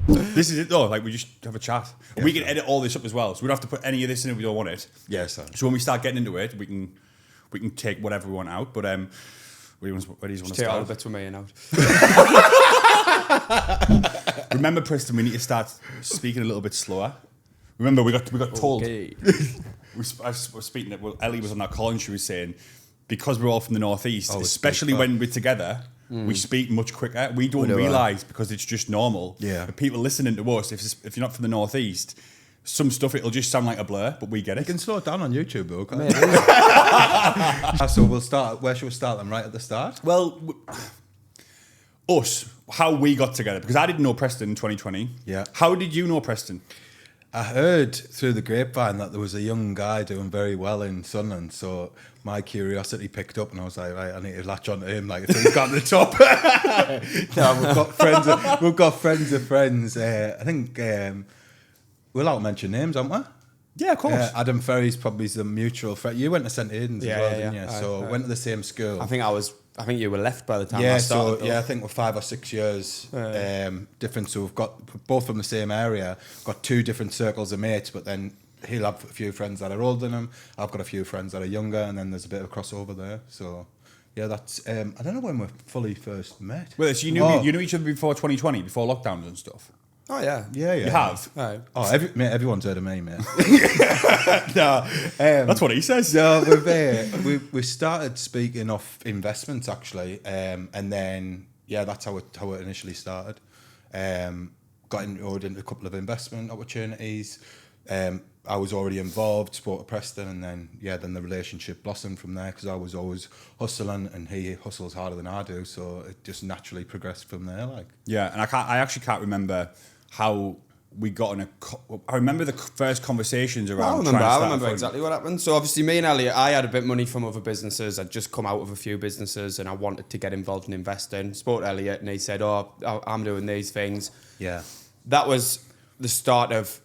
This is it though. Like we just have a chat. Yeah, we can edit all this up as well, so we don't have to put any of this in if we don't want it. Yeah, so So when we start getting into it, we can take whatever we want out. But where do you want to Take all the start? bits with me and out. Remember, Preston, we need to start speaking a little bit slower. Remember, we got told. Okay. I was speaking that Ellie was on that call and she was saying because we're all from the northeast, Oh, especially when we're together, we speak much quicker. We don't do, realise because it's just normal. Yeah. But people listening to us, if you're not from the northeast, some stuff it'll just sound like a blur, but we get you it. can slow it down on YouTube, though. Can't you? So we'll start. Where should we start them? Right at the start. Well, us, how we got together, because I didn't know Preston in 2020. Yeah. How did you know Preston? I heard through the grapevine that there was a young guy doing very well in Sunderland, so my curiosity picked up, and I was like, right, I need to latch onto him. Like, if he's got to the top. No, we've got friends of friends. I think we're allowed to mention names, aren't we? Yeah, of course. Adam Ferry's probably the mutual friend. You went to St Aidan's as well, didn't you? So went to the same school. I think you were left by the time I started. I think we're 5 or 6 years different. So we've got both from the same area. Got 2 different circles of mates, but then he'll have a few friends that are older than him. I've got a few friends that are younger, and then there's a bit of crossover there. So yeah, that's. I don't know when we fully first met. Well, so you knew each other before 2020, before lockdowns and stuff. Oh yeah. Yeah. You have. Right. Oh, everyone's heard of me, mate. No, that's what he says. So we started speaking of investments actually, and then that's how it initially started. Got into a couple of investment opportunities. I was already involved, spoke to Preston, and then the relationship blossomed from there because I was always hustling and he hustles harder than I do, so it just naturally progressed from there. Like And I actually can't remember how we got in I remember the first conversations around. I remember exactly what happened. So obviously, me and Elliot, I had a bit of money from other businesses. I'd just come out of a few businesses, and I wanted to get involved in investing. Spoke to Elliot, and he said, "Oh, I'm doing these things." yeah. That was the start of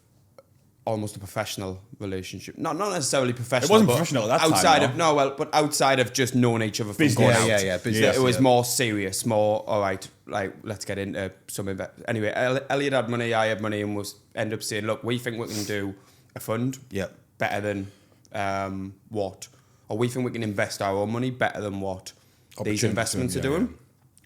almost a professional relationship. Not necessarily professional. It wasn't but professional at that outside time. but outside of just knowing each other from Business. going out. Yeah, business. It was more serious, more all right. Like let's get into some anyway. Elliot had money, I had money, and was end up saying, look, we think we can do a fund better than what, or we think we can invest our own money better than what these investments are doing.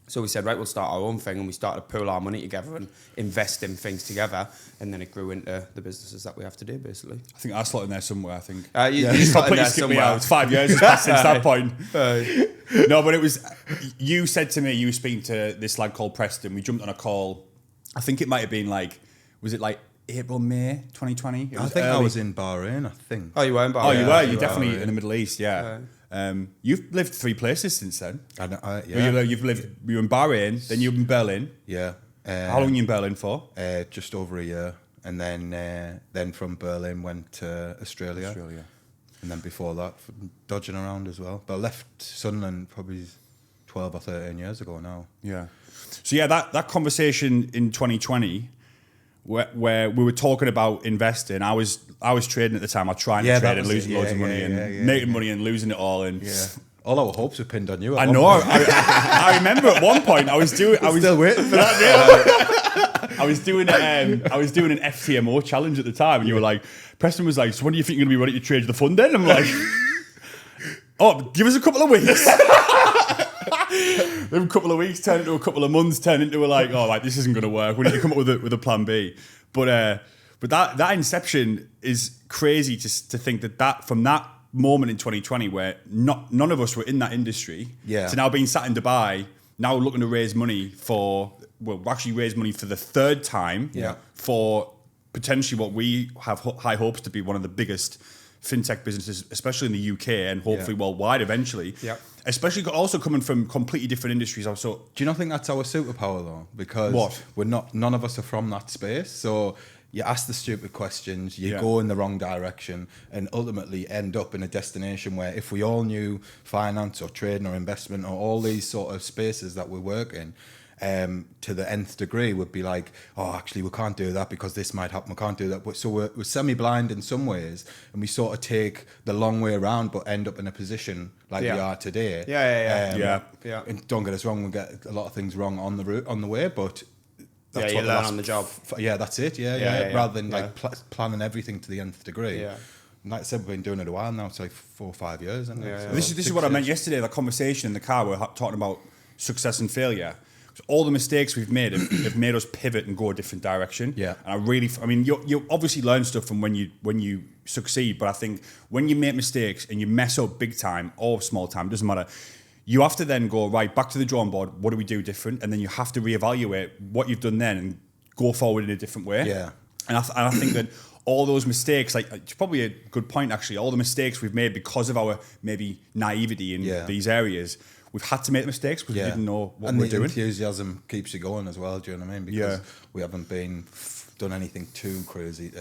So we said, right, we'll start our own thing, and we started to pool our money together and invest in things together, and then it grew into the businesses that we have today, basically. I think I slotted in there somewhere. I think You slotted in there skipped me somewhere. out. It's 5 years has passed since that point. No, but it was. You said to me you were speaking to this lad called Preston. We jumped on a call. I think it might have been was it like April, May 2020? I think I was in Bahrain. I think. Oh, you were in Bahrain? Oh, you were. you You're definitely were. in the Middle East. Yeah. You've lived 3 places since then. Yeah. You were in Bahrain, then you were in Berlin. Yeah. How long were you in Berlin for? Just over a year, and then from Berlin went to Australia, and then before that dodging around as well. But I left Sunderland probably 12 or 13 years ago now. Yeah. So yeah, that conversation in 2020, where we were talking about investing, I was trading at the time. I was trying to trade and losing loads of money and making money and losing it all. And all our hopes were pinned on you. I know. I remember at one point I was still waiting for that. I was doing an FTMO challenge at the time, and you were like, Preston was like, so when do you think you're going to be ready to trade the fund then? I'm like, oh, give us a couple of weeks. Then a couple of weeks turned into a couple of months, turned into this isn't going to work. We need to come up with a plan B. But that inception is crazy to think that from that moment in 2020 where none of us were in that industry to now being sat in Dubai, now looking to raise money we actually raised money for the 3rd time for potentially what we have high hopes to be one of the biggest fintech businesses, especially in the UK and hopefully worldwide eventually. Yeah. Especially also coming from completely different industries. Also, do you not think that's our superpower though? Because none of us are from that space. So you ask the stupid questions, you go in the wrong direction, and ultimately end up in a destination where if we all knew finance or trading or investment or all these sort of spaces that we work in, to the nth degree, would be like, oh, actually, we can't do that because this might happen. We can't do that. So we're semi-blind in some ways, and we sort of take the long way around, but end up in a position like we are today. Yeah. And don't get us wrong, we get a lot of things wrong on the way, but that's you what learn on the job. That's it. Rather than like planning everything to the nth degree. Yeah. And like I said, we've been doing it a while now. It's like 4 or 5 years. Isn't it? So this is what I meant yesterday. The conversation in the car, we're talking about success and failure. All the mistakes we've made have made us pivot and go a different direction. Yeah. And you obviously learn stuff from when you succeed, but I think when you make mistakes and you mess up big time or small time, doesn't matter. You have to then go right back to the drawing board. What do we do different? And then you have to reevaluate what you've done then and go forward in a different way. Yeah. And I think that all those mistakes, like it's probably a good point actually. All the mistakes we've made because of our maybe naivety in these areas. We've had to make mistakes because we didn't know what we were doing. And the enthusiasm keeps you going as well, do you know what I mean? Because we haven't done anything too crazy,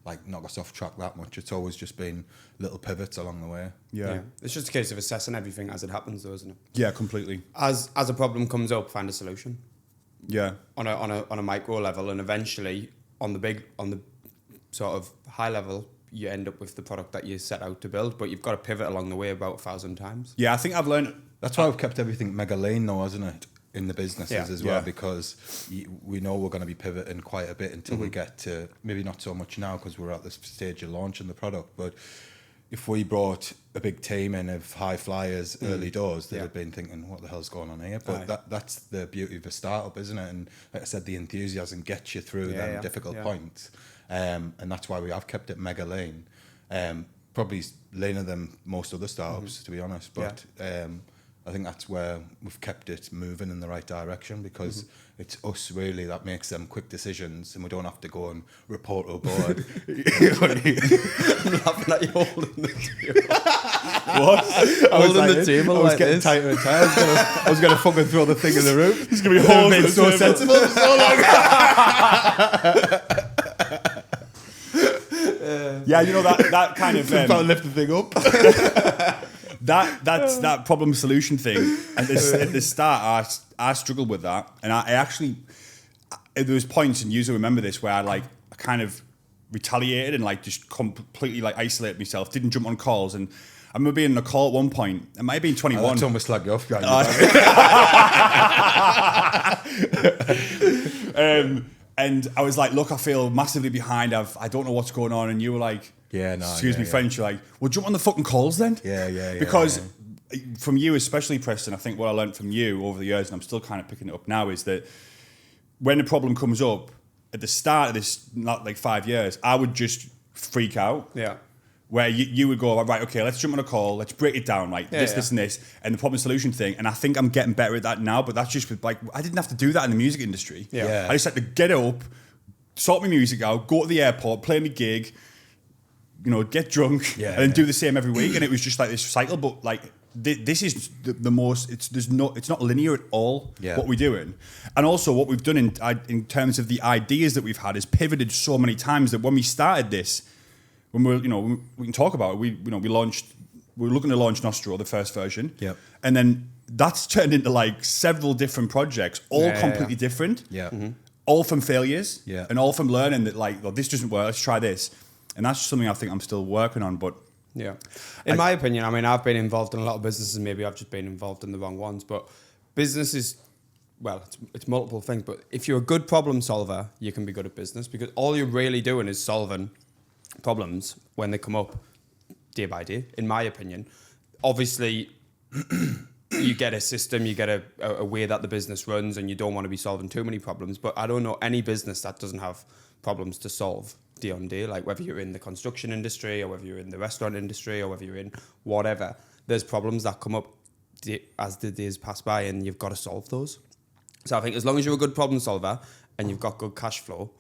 like knock us off track that much. It's always just been little pivots along the way. Yeah. It's just a case of assessing everything as it happens though, isn't it? Yeah, completely. As a problem comes up, find a solution. Yeah. On a micro level, and eventually on the sort of high level, you end up with the product that you set out to build, but you've got to pivot along the way about 1,000 times. Yeah, I think I've learned... That's why we've kept everything mega lean though, hasn't it? In the businesses as well, because we know we're going to be pivoting quite a bit until we get to, maybe not so much now because we're at this stage of launching the product, but if we brought a big team in of high flyers early doors, they'd have been thinking, what the hell's going on here? But that's the beauty of a startup, isn't it? And like I said, the enthusiasm gets you through them difficult points. And that's why we have kept it mega lean. Probably leaner than most other startups, to be honest. But I think that's where we've kept it moving in the right direction, because it's us really that makes them quick decisions, and we don't have to go and report to a board. I'm laughing at you holding the table. What? Holding the table I was like getting this. tighter and tighter. I was going to fucking throw the thing in the room. It's going to be holding so sensible for so long. Yeah, you know that kind of... Trying to lift the thing up. That problem solution thing. And at the start, I struggled with that, and I actually there was points, and you remember this, where I kind of retaliated and like just completely like isolated myself, didn't jump on calls, and I remember being on a call at one point. It might have been 21. That's almost like you off, guys. And I was like, look, I feel massively behind. I don't know what's going on, and you were like, excuse me, French. You're like, well, jump on the fucking calls then. Yeah. Because from you, especially Preston, I think what I learned from you over the years, and I'm still kind of picking it up now, is that when a problem comes up at the start of this, not like 5 years, I would just freak out. Yeah. Where you would go, right, okay, let's jump on a call, let's break it down, right? This, and this, and the problem solution thing. And I think I'm getting better at that now, but that's just with, like, I didn't have to do that in the music industry. Yeah. I just had to get up, sort my music out, go to the airport, play my gig, get drunk, and then do the same every week. And it was just like this cycle, but like, this is the most, it's not linear at all, what we're doing. And also what we've done in terms of the ideas that we've had is pivoted so many times that when we started this, when we can talk about it, we were looking to launch Nostro, the first version. Yep. And then that's turned into like several different projects, all completely different. Yeah. Mm-hmm. All from failures. Yeah. And all from learning that like, well, this doesn't work, let's try this. And that's something I think I'm still working on, but in my opinion, I mean, I've been involved in a lot of businesses, maybe I've just been involved in the wrong ones, but business is, well, it's multiple things, but if you're a good problem solver, you can be good at business, because all you're really doing is solving problems when they come up day by day, in my opinion. Obviously, you get a system, you get a way that the business runs, and you don't want to be solving too many problems, but I don't know any business that doesn't have problems to solve day on day, like whether you're in the construction industry or whether you're in the restaurant industry or whether you're in whatever, there's problems that come up as the days pass by, and you've got to solve those. So I think as long as you're a good problem solver and you've got good cash flow,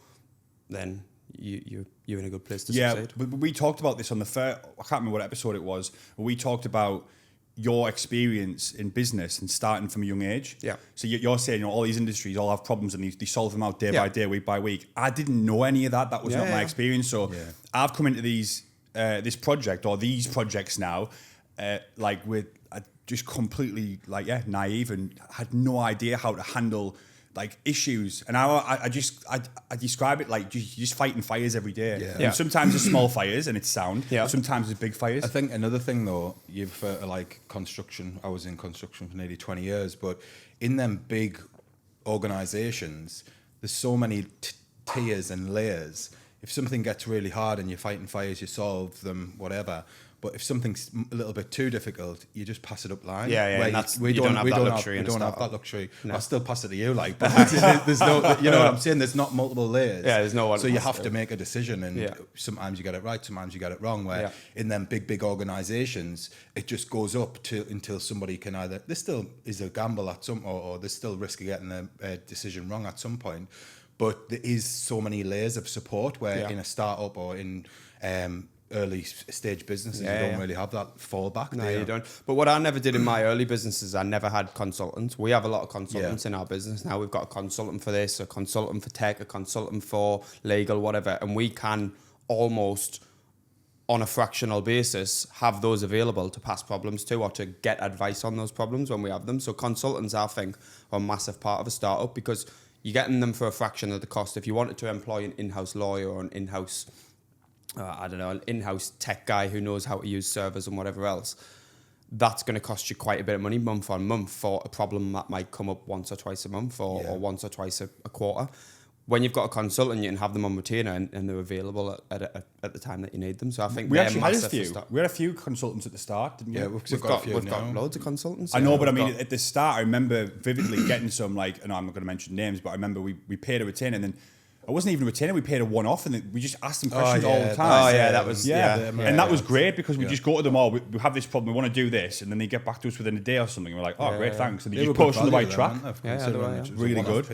then you're in a good place to succeed. Yeah, we talked about this on the first, I can't remember what episode it was, but we talked about your experience in business and starting from a young age. Yeah. So you're saying all these industries all have problems and they solve them out day by day, week by week. I didn't know any of that. That was not my experience. So I've come into this project or these projects now, like with just completely naive and had no idea how to handle like issues. And I describe it like just fighting fires every day. Yeah. And sometimes it's small fires and it's sound. Yeah. Sometimes it's big fires. I think another thing though, you've like construction. I was in construction for nearly 20 years, but in them big organisations, there's so many tiers and layers. If something gets really hard and you're fighting fires, you solve them, whatever. But if something's a little bit too difficult, you just pass it up line. We don't have that luxury. No. I'll still pass it to you, like, but there's no, you know what I'm saying? There's not multiple layers. Yeah, there's no one. So you have to make a decision, and sometimes you get it right, sometimes you get it wrong. Where in them big organisations, it just goes up until somebody can either, there still is a gamble at some, or there's still risk of getting a decision wrong at some point. But there is so many layers of support where in a startup or in early stage businesses, you don't really have that fallback. No, you don't. But what I never did in my early businesses, I never had consultants. We have a lot of consultants in our business now. We've got a consultant for this, a consultant for tech, a consultant for legal, whatever. And we can almost, on a fractional basis, have those available to pass problems to or to get advice on those problems when we have them. So consultants, I think, are a massive part of a startup because you're getting them for a fraction of the cost. If you wanted to employ an in-house lawyer or an in-house an in-house tech guy who knows how to use servers and whatever else, that's going to cost you quite a bit of money month on month for a problem that might come up once or twice a month or once or twice a quarter. When you've got a consultant, you can have them on retainer and they're available at the time that you need them. So I think we actually had a few. We had a few consultants at the start, didn't we? Yeah, we've got loads of consultants. I know, but I mean, at the start, I remember vividly getting some, like, and I'm not going to mention names, but I remember we paid a retainer, and then it wasn't even a retainer. We paid a one-off, and we just asked them questions all the time. That was that was great because we just go to them all. We have this problem. We want to do this, and then they get back to us within a day or something. And we're like, great, thanks, and they just put us on the right track. Really good.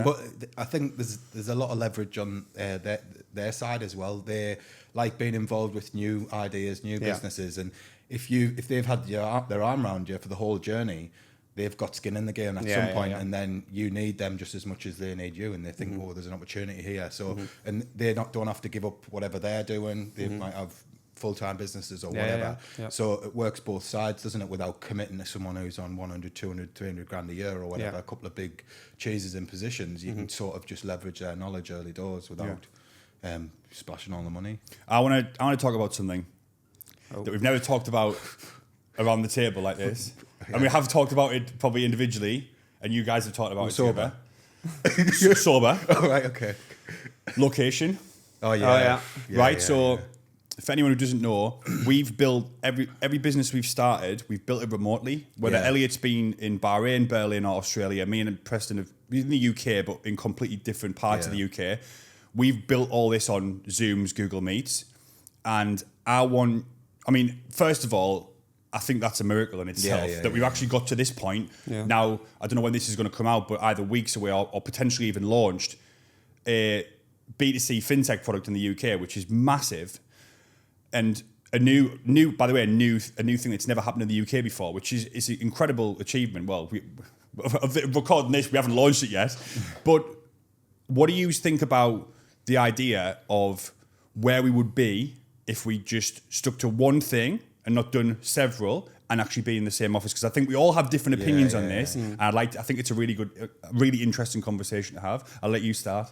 But I think there's a lot of leverage on their side as well. They like being involved with new ideas, new businesses, and if they've had their arm around you for the whole journey, they've got skin in the game at some point, and then you need them just as much as they need you, and they think, there's an opportunity here. So, and they don't have to give up whatever they're doing. They might have full-time businesses or whatever. So it works both sides, doesn't it? Without committing to someone who's on 100, 200, 300 grand a year or whatever, a couple of big cheeses in positions, you can sort of just leverage their knowledge early doors without splashing all the money. I want to talk about something that we've never talked about around the table like this. And we have talked about it probably individually, and you guys have talked about it sober. Together. Sober. Oh, right, okay. Location. Right, so for anyone who doesn't know, we've built every business we've started, we've built it remotely. Whether Elliot's been in Bahrain, Berlin, or Australia, me and Preston have been in the UK, but in completely different parts of the UK. We've built all this on Zooms, Google Meets, and first of all, I think that's a miracle in itself that we've actually got to this point. Yeah. Now, I don't know when this is going to come out, but either weeks away or potentially even launched a B2C fintech product in the UK, which is massive, and a new thing that's never happened in the UK before, which is an incredible achievement. Well, recording this, we haven't launched it yet, but what do you think about the idea of where we would be if we just stuck to one thing and not done several, and actually be in the same office? Because I think we all have different opinions on this. And I think it's a really good, really interesting conversation to have. I'll let you start.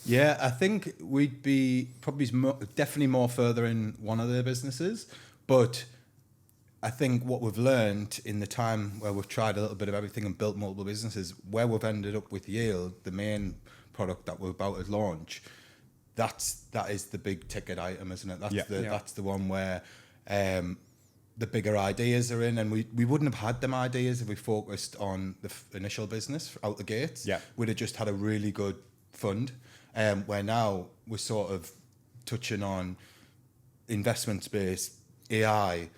Yeah, I think we'd be probably definitely more further in one of their businesses. But I think what we've learned in the time where we've tried a little bit of everything and built multiple businesses, where we've ended up with Yeeld, the main product that we're about to launch, that is the big ticket item, isn't it? That's the one where the bigger ideas are in, and we wouldn't have had them ideas if we focused on the initial business out the gates. We'd have just had a really good fund, where now we're sort of touching on investment space, AI,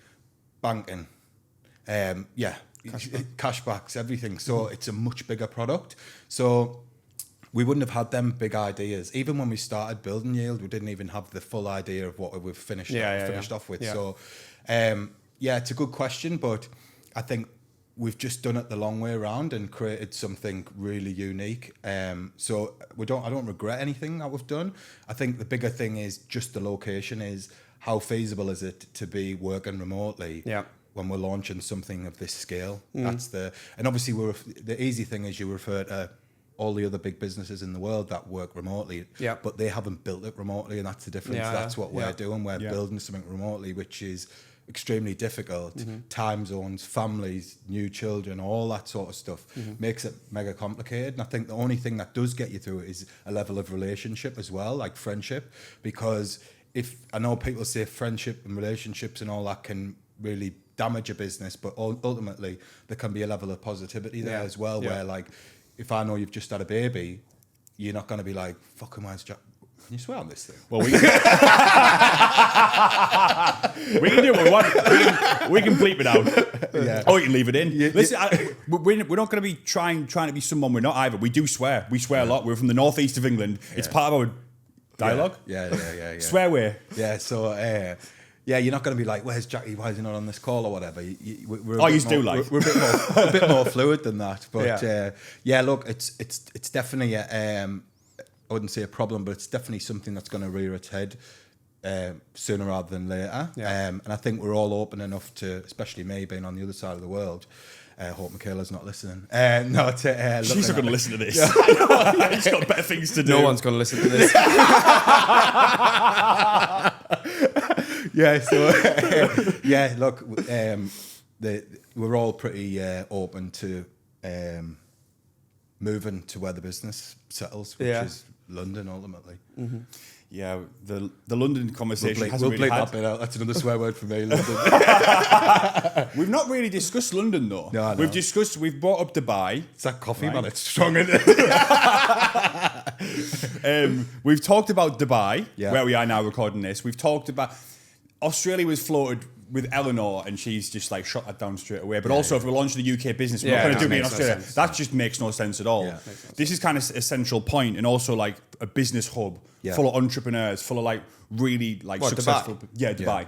banking, cashbacks, everything. So it's a much bigger product. So we wouldn't have had them big ideas. Even when we started building Yeeld, we didn't even have the full idea of what we've finished off with. So, it's a good question, but I think we've just done it the long way around and created something really unique. So I don't regret anything that we've done. I think the bigger thing is just the location. Is how feasible is it to be working remotely? When we're launching something of this scale. And obviously the easy thing is you refer to all the other big businesses in the world that work remotely, but they haven't built it remotely, and that's the difference. That's what we're doing. We're building something remotely, which is extremely difficult. Time zones, families, new children, all that sort of stuff makes it mega complicated. And I think the only thing that does get you through it is a level of relationship as well, like friendship. Because if I know people say friendship and relationships and all that can really damage a business, but ultimately there can be a level of positivity there as well, where like if I know you've just had a baby, you're not going to be like, fucking where's Jack? Can you swear on this thing? Well, we can do what we want. We can bleep it out. Yeah. Or you can leave it in. Listen, we're not going to be trying to be someone we're not either. We do swear. We swear a lot. We're from the northeast of England. It's part of our dialogue. Yeah. Swear way. Yeah, so... yeah, you're not going to be like, where's Jackie? Why is he not on this call or whatever? We're a bit more fluid than that. But look, it's definitely I wouldn't say a problem, but it's definitely something that's going to rear its head sooner rather than later. Yeah. And I think we're all open enough to, especially me being on the other side of the world. Hope Michaela's not listeing. She's not going to listen to this. She's got better things to do. No one's going to listen to this. Look, we're all pretty open to moving to where the business settles, which is London ultimately. Mm-hmm. Yeah, the London conversation we'll bleep that bit out. That's another swear word for me, London. We've not really discussed London though. No. We've brought up Dubai. It's that coffee, man. It's strong, isn't it? We've talked about Dubai, where we are now recording this. We've talked about Australia was floated with Eleanor, and she's just like shot that down straight away. But also, if we're launching the UK business, we're not going to do it in Australia. That just makes no sense at all. Yeah. This is kind of a central point, and also like a business hub full of entrepreneurs, full of like really like successful. Dubai? Yeah, Dubai.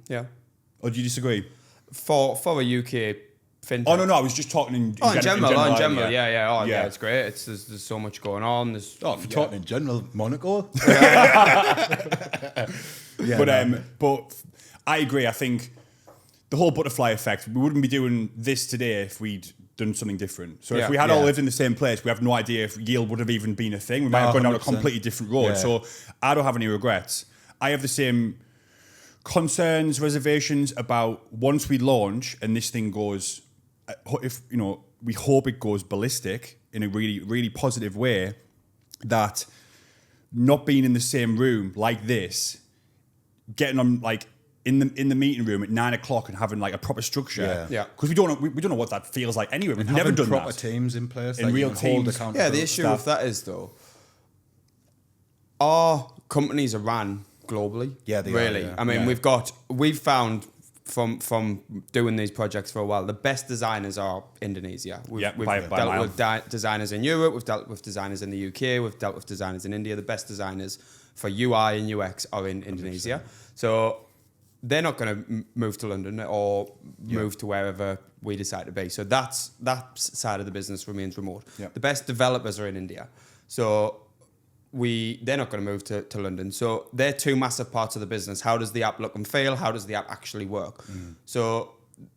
Yeah. Or do you disagree? For a UK fintech. Oh no, I was just talking in general. Yeah, it's great. There's so much going on. If you're talking in general, Monaco. But I agree. I think the whole butterfly effect, we wouldn't be doing this today if we'd done something different. So if we had all lived in the same place, we have no idea if Yeeld would have even been a thing. We might have gone down a completely different road. Yeah. So I don't have any regrets. I have the same concerns, reservations about once we launch and this thing goes, if we hope it goes ballistic in a really, really positive way, that not being in the same room like this, getting on like in the meeting room at 9 o'clock and having like a proper structure, because we don't know what that feels like anyway. We've never done proper that. teams in place, in real teams. Yeah, the issue with that is though, our companies are ran globally. Yeah, they really. Are, yeah. I mean, we've found from doing these projects for a while, the best designers are Indonesia. We've dealt with designers in Europe. We've dealt with designers in the UK. We've dealt with designers in India. The best designers for UI and UX are in Indonesia. 100%. So they're not going to move to London or move to wherever we decide to be. So that side of the business remains remote. Yep. The best developers are in India. So they're not going to move to London. So they're two massive parts of the business. How does the app look and feel? How does the app actually work? So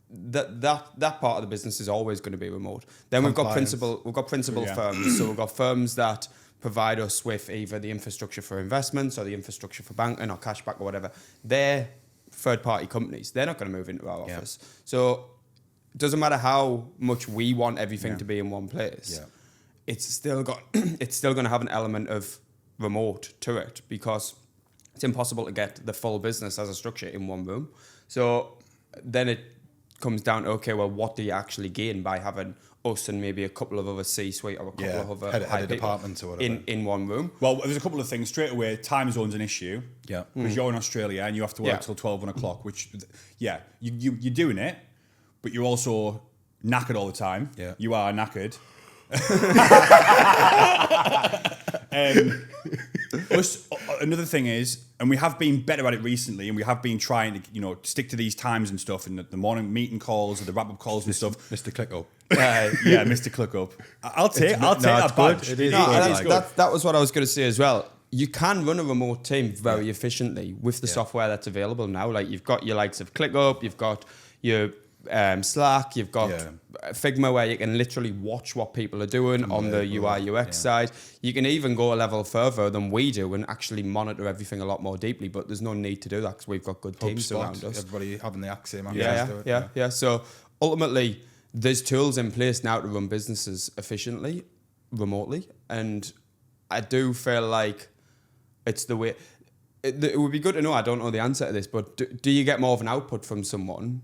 that part of the business is always going to be remote. Then we've got principal firms. So we've got firms that provide us with either the infrastructure for investments or the infrastructure for banking or cashback or whatever. They're third-party companies. They're not going to move into our office. So it doesn't matter how much we want everything to be in one place. Yeah. It's still going to have an element of remote to it because it's impossible to get the full business as a structure in one room. So then it comes down to, okay, well, what do you actually gain by having us and maybe a couple of other C-suite or a couple of other head of departments or whatever in one room? Well, there's a couple of things. Straight away, time zone's an issue. Yeah. Because you're in Australia and you have to work till 12, 1 o'clock, which, you're doing it, but you're also knackered all the time. Yeah. You are knackered. Another thing is, and we have been better at it recently, and we have been trying to, stick to these times and stuff, in the morning meeting calls or the wrap-up calls and stuff. Mr. ClickUp. Mr. ClickUp. I'll take that badge. It is. That was what I was going to say as well. You can run a remote team very efficiently with the software that's available now. Like you've got your likes of ClickUp, you've got your Slack, you've got Figma where you can literally watch what people are doing on the UI UX side. You can even go a level further than we do and actually monitor everything a lot more deeply, but there's no need to do that because we've got good teams around us. Everybody having the same access to it. Yeah. So ultimately, there's tools in place now to run businesses efficiently, remotely, and I do feel like it's the way. It would be good to know. I don't know the answer to this, but do you get more of an output from someone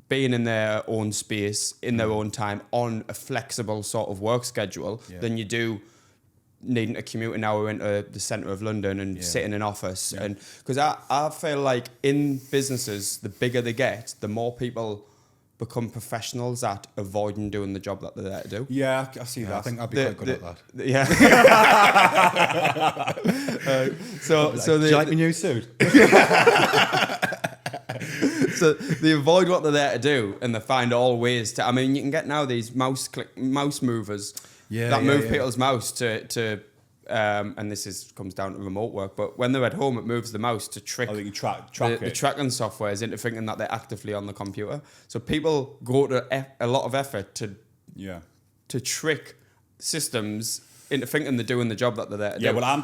being in their own space, in their own time, on a flexible sort of work schedule than you do needing to commute an hour into the centre of London and sit in an office? And because I feel like in businesses, the bigger they get, the more people become professionals at avoiding doing the job that they're there to do. Yeah, I see that. I think I'd be quite good at that. Yeah. So do you like my new suit? So they avoid what they're there to do, and they find all ways to. I mean, you can get now these mouse movers that move people's mouse to. And this comes down to remote work, but when they're at home, it moves the mouse to trick you track the tracking softwares into thinking that they're actively on the computer. So people go to a lot of effort to trick systems into thinking they're doing the job that they're there to do. Yeah, well,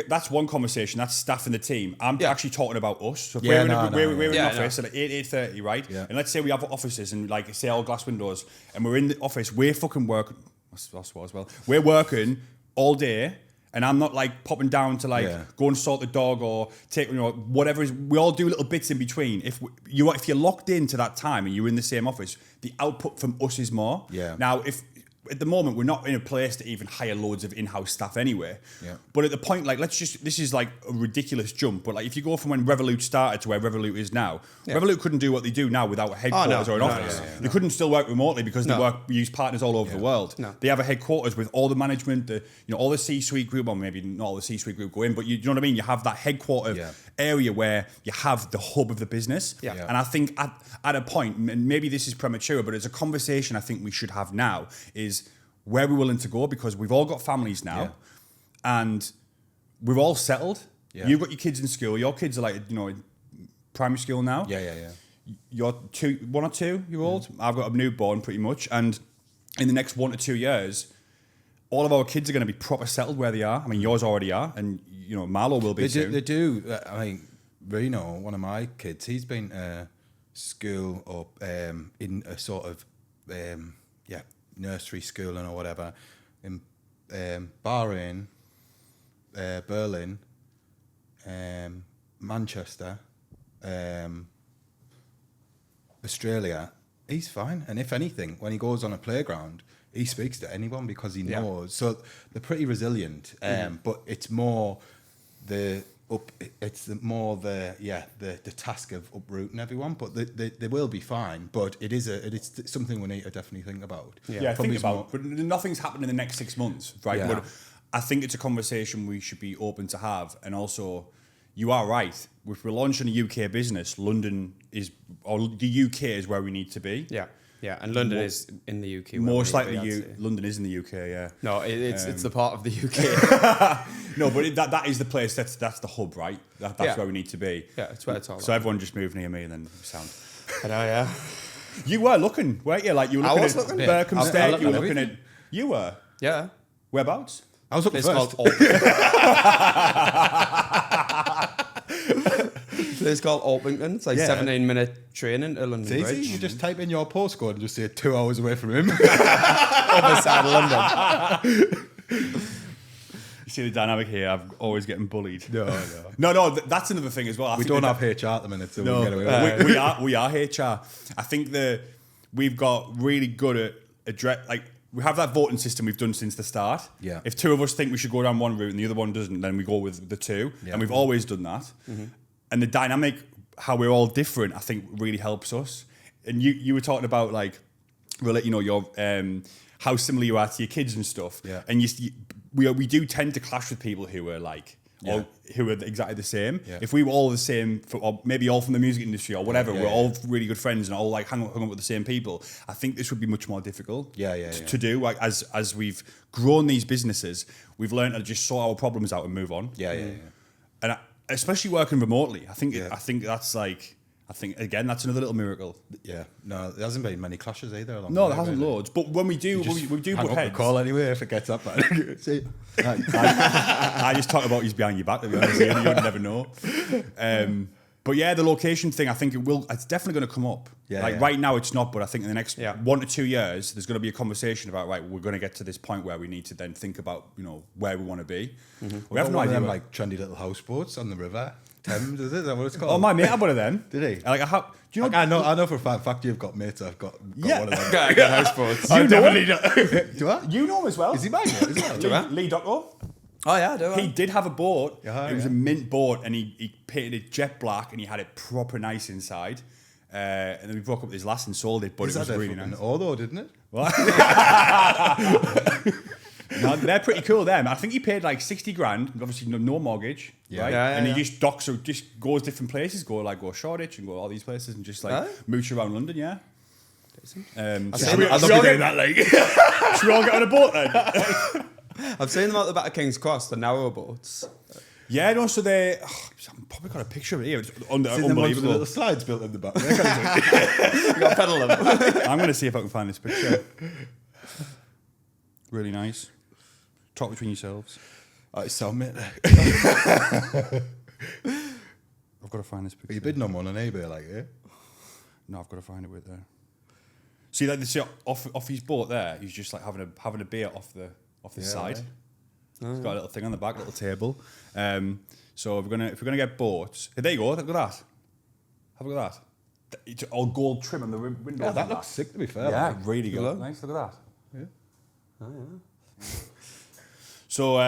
that's one conversation. That's staff in the team. I'm actually talking about us. So if we're in an office at 8:30, right? Yeah. And let's say we have offices and like say all glass windows, and we're in the office. We're fucking working. That's as well. We're working all day. And I'm not like popping down to go and sort the dog or take whatever is. We all do little bits in between. If you're locked into that time and you're in the same office, the output from us is more. Yeah. Now, if at the moment we're not in a place to even hire loads of in-house staff anyway. Yeah. But at the point, this is like a ridiculous jump. But like if you go from when Revolut started to where Revolut is now, Revolut couldn't do what they do now without a headquarters or an office. They couldn't still work remotely because they use partners all over the world. No. They have a headquarters with all the management, all the C-suite group, or maybe not all the C-suite group go in, but you know what I mean? You have that headquarter area where you have the hub of the business. Yeah. And I think at a point, and maybe this is premature, but it's a conversation I think we should have now, is where we're willing to go, because we've all got families now and we're all settled. Yeah. You've got your kids in school. Your kids are in primary school now. Yeah. You're 1 or 2 year old. I've got a newborn pretty much. And in the next 1 to 2 years, all of our kids are going to be proper settled where they are. I mean, yours already are. And, Marlo will be soon. They do. I mean, Reno, one of my kids, he's been to school up in a sort of, nursery schooling or whatever in Bahrain, Berlin, Manchester, Australia. He's fine, and if anything, when he goes on a playground, he speaks to anyone because he knows. So they're pretty resilient, but it's more the task of uprooting everyone, but they will be fine. But it's something we need to definitely think about. But nothing's happened in the next 6 months, right? Yeah. But I think it's a conversation we should be open to have. And also, you are right. If we're launching a UK business, the UK is where we need to be. Yeah, and London is in the UK. Most likely, London is in the UK. Yeah. No, it's the part of the UK. No, but that is the place. That's the hub, right? That's where we need to be. Yeah, that's where it's all. So everyone just moved near me, and then sound. I know, yeah. You were looking, weren't you? Like you were looking at Berkhamsted. You were looking at. You were. Yeah. Whereabouts? I was looking first. It's called Orpington. It's like 17-minute train into London It's Bridge. easy. You just type in your postcode and just say 2 hours away from him. Other side of London. You see the dynamic here? I'm always getting bullied. No. That's another thing as well. We don't have HR at the minute, so we can get away with it. We are HR. I think we've got really good at address, like, we have that voting system we've done since the start. Yeah. If 2 of us think we should go down one route and the other one doesn't, then we go with the 2. Yeah. And we've always done that. Mm-hmm. And the dynamic, how we're all different, I think really helps us. And you were talking about like, your how similar you are to your kids and stuff. Yeah. And we do tend to clash with people who are like, or who are exactly the same. Yeah. If we were all the same, or maybe all from the music industry or whatever, we're all really good friends and all like hung up with the same people, I think this would be much more difficult to do. Like as we've grown these businesses, we've learned to just sort our problems out and move on. Yeah. And especially working remotely, I think that's like, I think, again, that's another little miracle. Yeah, no, there hasn't been many clashes either. Along No, the there way, hasn't really. loads. But when we do, we do hang put up the heads. call anyway if it gets up. See, I just talk about he's behind your back, to be honest. You would never know. But yeah, the location thing, I think it's definitely going to come up. Yeah, Right now it's not, but I think in the next 1 to 2 years, there's going to be a conversation about, right, we're going to get to this point where we need to then think about, where we want to be. Mm-hmm. We have no one of idea. them, like trendy little houseboats on the river. Thames, is that what it's called? Oh, my mate had one of them. Did he? Do you know? I know for a fact you've got mates. I've got one of them. Got houseboats. I definitely don't. Do I? You know him as well. Is he mine? Is he Do I? Lee Docko. Oh yeah, do I? He did have a boat. Yeah, It was a mint boat, and he painted it jet black, and he had it proper nice inside. And then we broke up with his last and sold it, but it was really nice. Although, didn't it? What? No, they're pretty cool. Them, I think he paid like 60 grand. Obviously, no mortgage, Yeah. right? Yeah, and yeah. he just docks, so just goes different places. Go Shoreditch and go all these places, and just like mooch around London. Yeah. Should we all get on a boat then? I've seen them out the back of King's Cross, the narrow boats. Yeah, no. So they, I've probably got a picture of it here. It's Seen them onto the unbelievable. little slides built in the back. You got to pedal them. I'm going to see if I can find this picture. Really nice. Talk between yourselves. So, mate. I've got to find this picture. Are you bidding on one on eBay, like, yeah? No, I've got to find it with there. See, like this off his boat there. He's just like having a beer off the side. Right. It's got a little thing on the back, little table. So if we're gonna get boats, there you go. Look at that. Have a look at that. It's all gold trim on the window. Yeah, that looks sick, to be fair. Yeah, like. really good. Look. Nice. Look at that. Yeah. Oh, yeah. So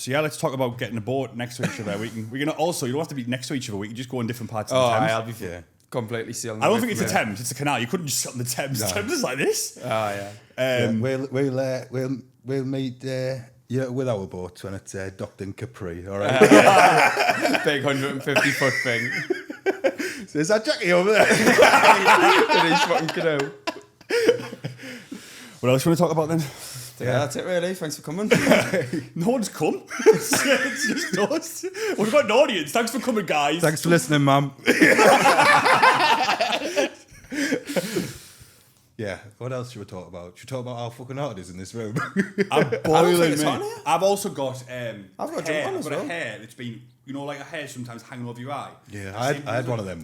yeah, let's talk about getting a boat next to each other. We can also, you don't have to be next to each other. We can just go in different parts of the Thames. I'll be Yeah. completely sealing. I don't think it's a Thames. It's a canal. You couldn't just sit on the Thames. No. The Thames is like this. Oh yeah. We'll meet with our boat when it's docked in Capri, all right? Big 150-foot thing. So is that Jackie over there? In his fucking canoe. What else you want to talk about then? Yeah, that's it really. Thanks for coming. No one's come. It's just us. We've got an audience. Thanks for coming, guys. Thanks for listening, Mum. Yeah, what else should we talk about? Should we talk about how fucking hot it is in this room? I'm think boiling, it's hot mate. here. I've also got I've got hair. jump on I've as got a well. hair that's been, like a hair sometimes hanging over your eye. Yeah, I had one of them.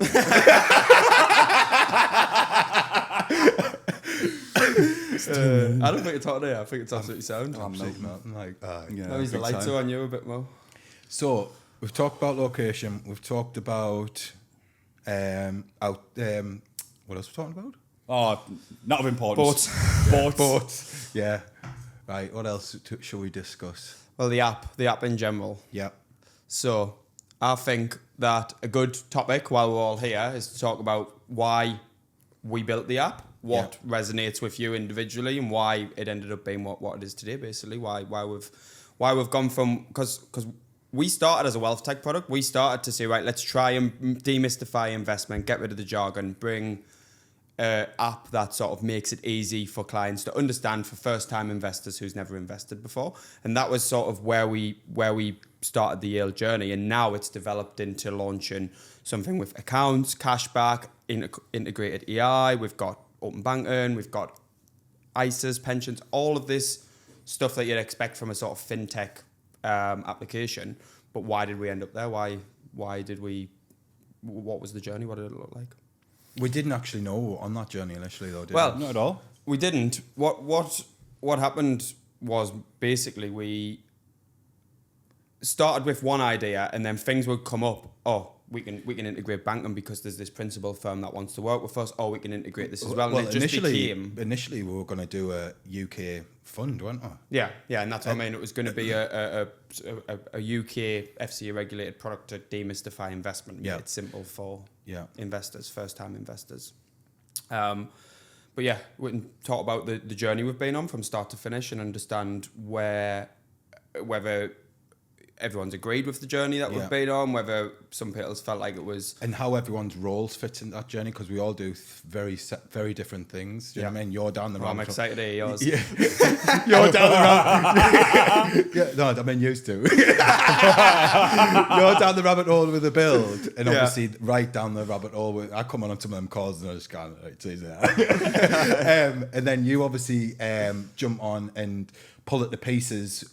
I don't think it's hot here. I think it's absolutely sound. I'm not like, Yeah. Maybe the big lights time. are on you a bit more. So we've talked about location. We've talked about what else we talking about? Oh, not of importance. Boats. Boats. Yeah. Right. What else shall we discuss? Well, the app in general. Yeah. So I think that a good topic while we're all here is to talk about why we built the app, what resonates with you individually, and why it ended up being what it is today. Basically, why we've gone from because we started as a wealth tech product. We started to say, right, let's try and demystify investment, get rid of the jargon, bring an app that sort of makes it easy for clients to understand for first-time investors who's never invested before. And that was sort of where we started the Yeeld journey. And now it's developed into launching something with accounts, cashback, integrated EI. We've got open banking, we've got ISAs, pensions, all of this stuff that you'd expect from a sort of fintech application. But why did we end up there? Why did we? What was the journey? What did it look like? We didn't actually know on that journey initially, though, did Well, we? Not at all. We didn't. What happened was basically we started with one idea, and then things would come up. Oh, we can integrate banking because there's this principal firm that wants to work with us. Oh, we can integrate this as well. And it just initially we were going to do a UK fund, weren't we? Yeah, and that's what I mean. It was going to be a UK FCA regulated product to demystify investment, make it simple for investors, first time investors. But yeah, we can talk about the journey we've been on from start to finish and understand whether everyone's agreed with the journey that we've been on, whether some people felt like it was... And how everyone's roles fit in that journey, because we all do very different things. Do you know what I mean? You're down the rabbit hole. I'm excited to hear yours. Yeah. You're down the rabbit no, I mean used to. You're down the rabbit hole with a build, and obviously right down the rabbit hole with... I come on some of them calls and I just can't... It's easy. And then you obviously jump on and pull it to pieces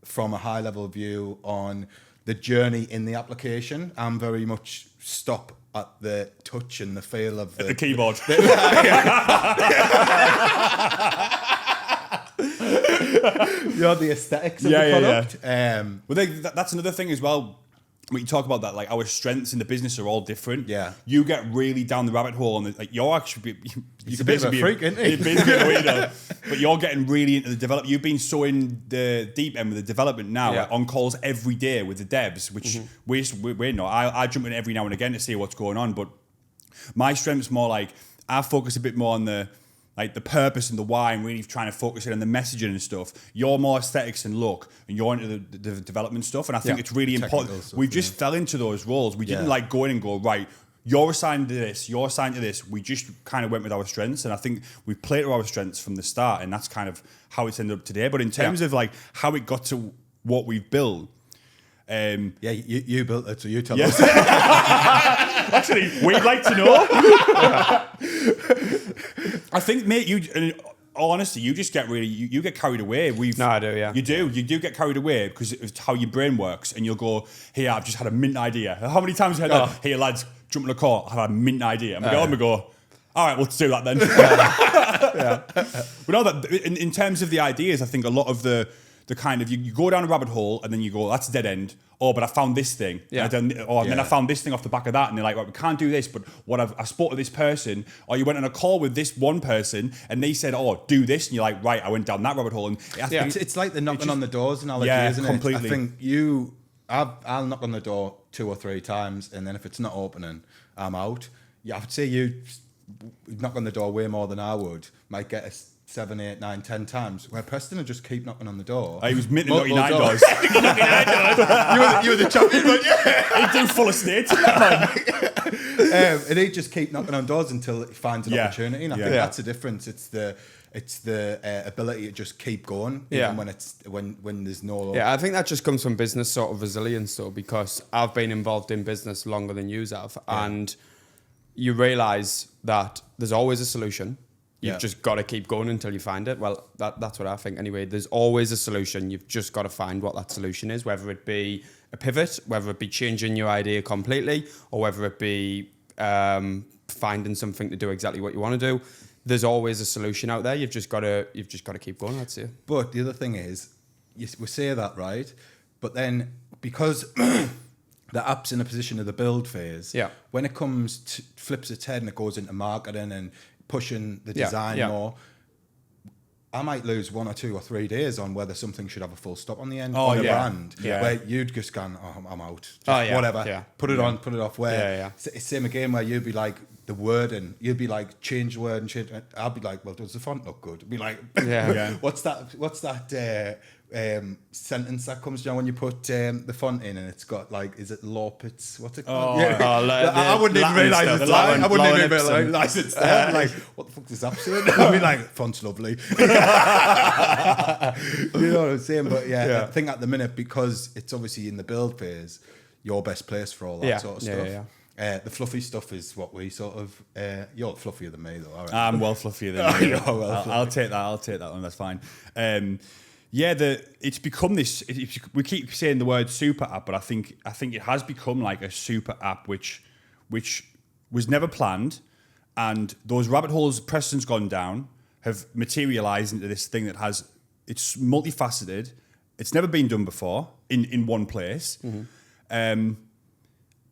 from a high level view on the journey in the application. I'm very much stop at the touch and the feel of the keyboard. You're the aesthetics of the product. Well, that's another thing as well. When you talk about that, like our strengths in the business are all different. Yeah, you get really down the rabbit hole, and like you're actually he's a bit of a freak, isn't he? You're basically a weirdo, but you're getting really into the development. You've been so in the deep end with the development now, like on calls every day with the devs, which we're not. I jump in every now and again to see what's going on, but my strength's more like I focus a bit more on the purpose and the why, and really trying to focus it on the messaging and stuff. You're more aesthetics and look, and you're into the development stuff. And I think it's really important. Stuff, we just fell into those roles. We didn't like go in and go, right, you're assigned to this, you're assigned to this. We just kind of went with our strengths. And I think we played to our strengths from the start. And that's kind of how it's ended up today. But in terms of like how it got to what we've built, you built it, so you tell us. Actually, we'd like to know. I think, mate, in all honesty, you just get really, you get carried away. No, I do, yeah. You do get carried away because it's how your brain works, and you'll go, hey, I've just had a mint idea. How many times have you had that? Hey, lads, jump in the car, I've had a mint idea. And we go, all right, well, let's do that then. But no, that in terms of the ideas, I think a lot of the kind of, you go down a rabbit hole and then you go, that's a dead end. Oh, but I found this thing. Yeah. And then I found this thing off the back of that. And they're like, right, we can't do this. But I spoke to this person, or you went on a call with this one person and they said, oh, do this. And you're like, right, I went down that rabbit hole. And it's like the knocking on the doors analogy, isn't completely. it? I think I'll knock on the door 2 or 3 times. And then if it's not opening, I'm out. Yeah, I would say you knock on the door way more than I would. Might get a 7, 8, 9, 10 times. Where Preston would just keep knocking on the door. He was minting knocking 9 doors. You were the champion, but He'd do full estates in that, man. And he'd just keep knocking on doors until he finds an opportunity. And I think that's the difference. It's the ability to just keep going, even when there's no. Yeah, I think that just comes from business sort of resilience, though, because I've been involved in business longer than you have, and you realise that there's always a solution. You've just got to keep going until you find it. Well, that's what I think anyway. There's always a solution. You've just got to find what that solution is, whether it be a pivot, whether it be changing your idea completely, or whether it be finding something to do exactly what you want to do. There's always a solution out there. You've just got to keep going, I'd say. But the other thing is, we say that, right? But then because the app's in a position of the build phase, when it comes to flips its head and it goes into marketing and pushing the design more, I might lose 1 or 2 or 3 days on whether something should have a full stop on the end on a brand. Where you'd just gone, I'm out. Whatever. Put it on, put it off. Where same again where you'd be like the wording, you'd be like change the word and change. I'd be like, well, does the font look good? I'd be like, what's that sentence that comes down when you put the font in and it's got like, is it Lorpitz? What's it called? I wouldn't even realise it's I wouldn't even realise it's there. Like, what the fuck does that say? I'd be like, font's lovely. You know what I'm saying? But I think at the minute, because it's obviously in the build phase, your best place for all that sort of stuff. The fluffy stuff is what we sort of. You're fluffier than me, though. I'm well fluffier than you. I'll take that. I'll take that one. That's fine. It's become this. We keep saying the word super app, but I think it has become like a super app, which was never planned, and those rabbit holes Preston's gone down have materialised into this thing that it's multifaceted. It's never been done before in one place. Mm-hmm.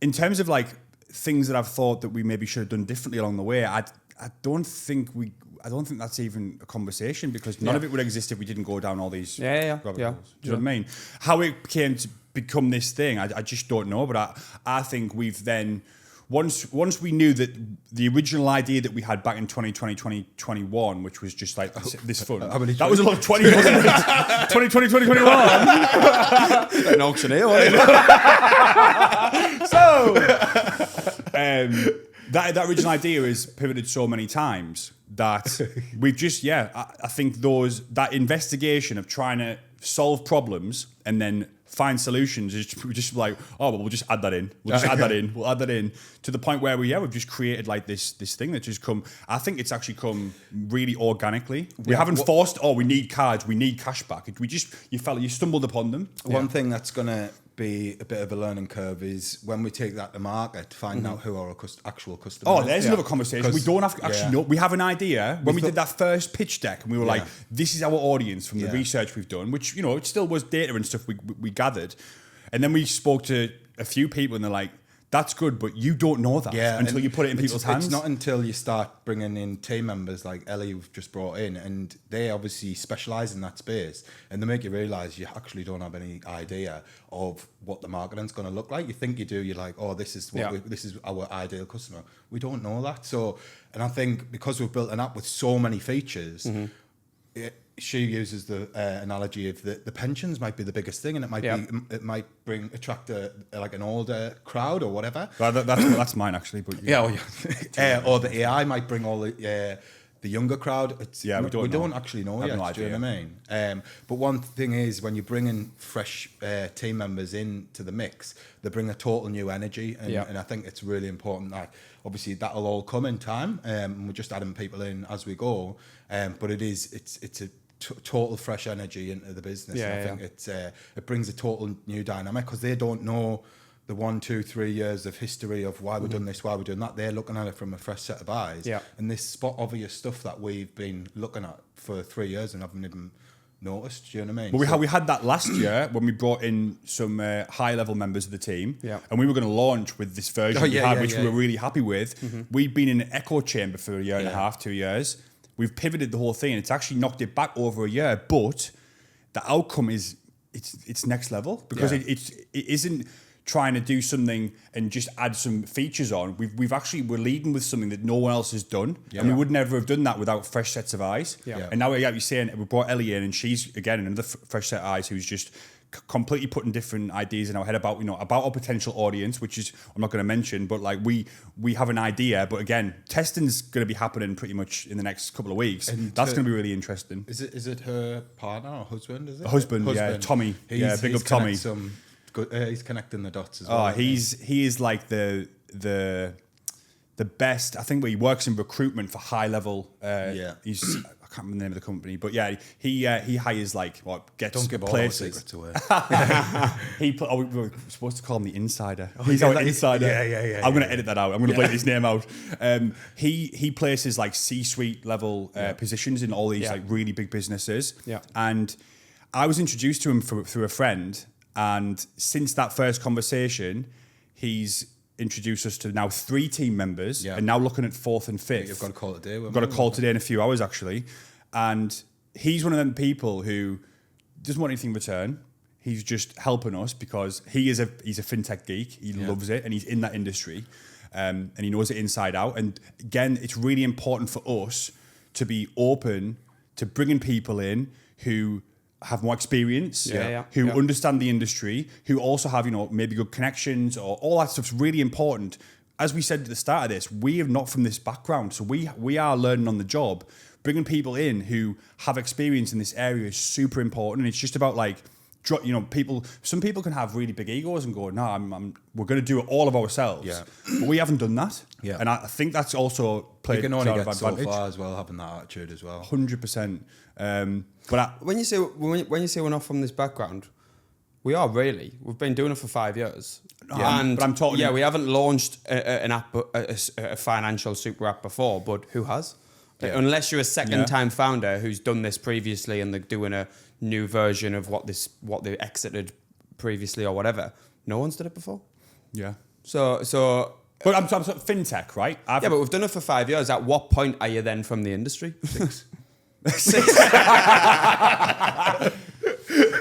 In terms of like things that I've thought that we maybe should have done differently along the way, I don't think that's even a conversation, because none of it would exist if we didn't go down all these rabbit holes. Do you know what I mean? How it came to become this thing, I just don't know. But I think we've once we knew that the original idea that we had back in 2020, 2021, which was just like this fun, that was a lot of 20, wasn't it? 2020, 2021. An auctioneer, wasn't it? So, that original idea is pivoted so many times that we've just, I think that investigation of trying to solve problems and then find solutions is just like, oh, well, we'll just add that in. We'll add that in to the point where we've just created like this thing that just I think it's actually come really organically. We haven't forced, we need cards, we need cash back. You stumbled upon them. One thing that's going to be a bit of a learning curve is when we take that to market, find out who our actual customers are. Oh, there's another conversation. We don't have to actually know. We have an idea. When we did that first pitch deck and we were like, this is our audience from the research we've done, which, it still was data and stuff we gathered. And then we spoke to a few people and they're like, that's good, but you don't know that until you put it in people's hands. It's not until you start bringing in team members like Ellie we've just brought in, and they obviously specialise in that space, and they make you realise you actually don't have any idea of what the marketing's going to look like. You think you do, you're like, oh, this is this is our ideal customer. We don't know that. So, and I think because we've built an app with so many features, she uses the analogy of the pensions might be the biggest thing, and it might attract an older crowd or whatever. Well, that's mine actually, but or the AI might bring all the younger crowd. We don't actually know yet. No, do you know what I mean? But one thing is when you bring in fresh team members into the mix, they bring a total new energy, and I think it's really important that obviously that'll all come in time. We're just adding people in as we go, but it's a total fresh energy into the business. I think it brings a total new dynamic because they don't know the 1, 2, 3 years of history of why we're doing this, why we're doing that. They're looking at it from a fresh set of eyes. And this spot obvious stuff that we've been looking at for 3 years and haven't even noticed. Do you know what I mean? Well, we had that last year when we brought in some high level members of the team, and we were going to launch with this version which we were really happy with. We'd been in an echo chamber for a year and a half, 2 years. We've pivoted the whole thing, and it's actually knocked it back over a year. But the outcome is it's next level because it isn't trying to do something and just add some features on. We're leading with something that no one else has done, and we would never have done that without fresh sets of eyes. And now you're saying we brought Ellie in, and she's again another fresh set of eyes who's just completely putting different ideas in our head about our potential audience, which is I'm not going to mention, but like we have an idea, but again, testing's going to be happening pretty much in the next couple of weeks, and that's going to be really interesting. Is it her partner or husband? Is it husband? Yeah, Tommy. Big up Tommy. He's connecting the dots as well. Oh, he is like the best. I think he works in recruitment for high level. He's I can't remember the name of the company, but he hires gets don't give places. All our secrets away. We were supposed to call him the insider. He's our insider. Yeah. I'm going to edit that out. I'm going to bleep his name out. He places like C-suite level positions in all these like really big businesses. Yeah. And I was introduced to him through a friend, and since that first conversation, he's introduced us to now 3 team members, and now looking at 4th and 5th. You've got a call today. We've got a call today in a few hours, actually. And he's one of them people who doesn't want anything in return. He's just helping us because he's a fintech geek. He loves it, and he's in that industry, and he knows it inside out. And again, it's really important for us to be open to bringing people in who have more experience, who understand the industry, who also have, maybe good connections, or all that stuff's really important. As we said at the start of this, we are not from this background, so we are learning on the job. Bringing people in who have experience in this area is super important, and it's just about people. Some people can have really big egos and go, "No, we're going to do it all of ourselves." Yeah. But we haven't done that. Yeah. And I think that's also played. You can only get so far as well, having that attitude as well. 100%. But when you say we're not from this background, we are really. We've been doing it for 5 years. But I'm talking. Yeah, we haven't launched an app, a financial super app before, but who has? Yeah. Unless you're a second-time founder who's done this previously and they're doing a new version of what they exited previously or whatever. No one's done it before. Yeah. So. But I'm talking fintech, right? But we've done it for 5 years. At what point are you then from the industry? 6.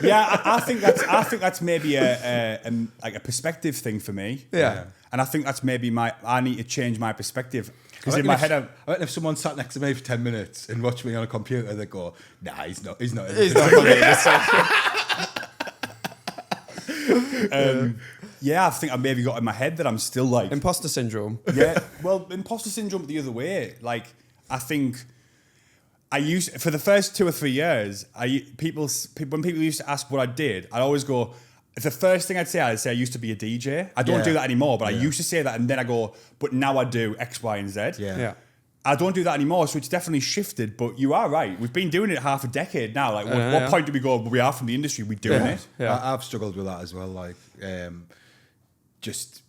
Yeah, I think that's maybe a like a perspective thing for me. Yeah. And I think that's maybe I need to change my perspective. Because in my head, I reckon if someone sat next to me for 10 minutes and watched me on a computer, they'd go, nah, he's not. He's not funny. Yeah, I think I maybe got in my head that I'm still like Imposter syndrome. Yeah, well, imposter syndrome the other way. Like, I think I used for the first 2 or 3 years. When people used to ask what I did, I'd always go. The first thing I'd say I used to be a DJ. I don't do that anymore, but I used to say that, and then I go, but now I do X, Y, and Z. Yeah. I don't do that anymore, so it's definitely shifted. But you are right. We've been doing it half a decade now. Like, what point do we go? We are from the industry. We're doing it. Yeah. I've struggled with that as well. Like, just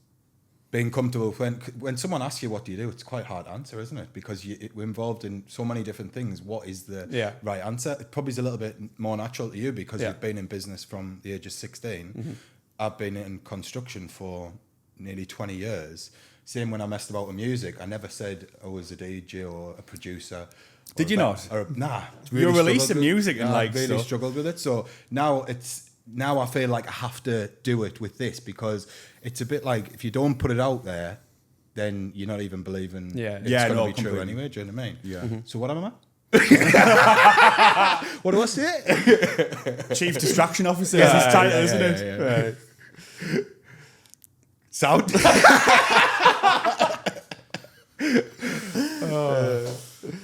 being comfortable when someone asks you what do you do, it's quite hard to answer, isn't it? Because we're involved in so many different things. What is the right answer? It probably is a little bit more natural to you because you've been in business from the age of 16. Mm-hmm. I've been in construction for nearly 20 years. Same when I messed about with music. I never said I was a DJ or a producer. Did you not? Nah. Really you're releasing music and like really struggled with it. So now I feel like I have to do it with this because it's a bit like if you don't put it out there, then you're not even believing it's going to be true anyway. Do you know what I mean? Yeah. Mm-hmm. So what am I? What do I say? Chief Distraction Officer is his title, isn't it? Yeah. Right. Sound.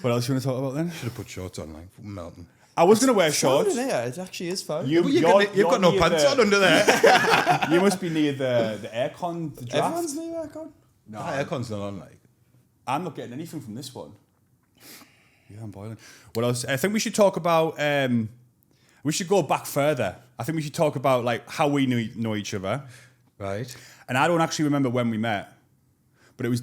What else you want to talk about then? Should have put shorts on, like melting. I was going to wear shorts. Yeah, it actually is fun. You've got no pants on under there. You must be near the aircon, the draft. Everyone's near aircon? No, aircon's not on, like. I'm not getting anything from this one. Yeah, I'm boiling. What else? I think we should talk about, we should go back further. I think we should talk about like how we know each other. Right. And I don't actually remember when we met, but it was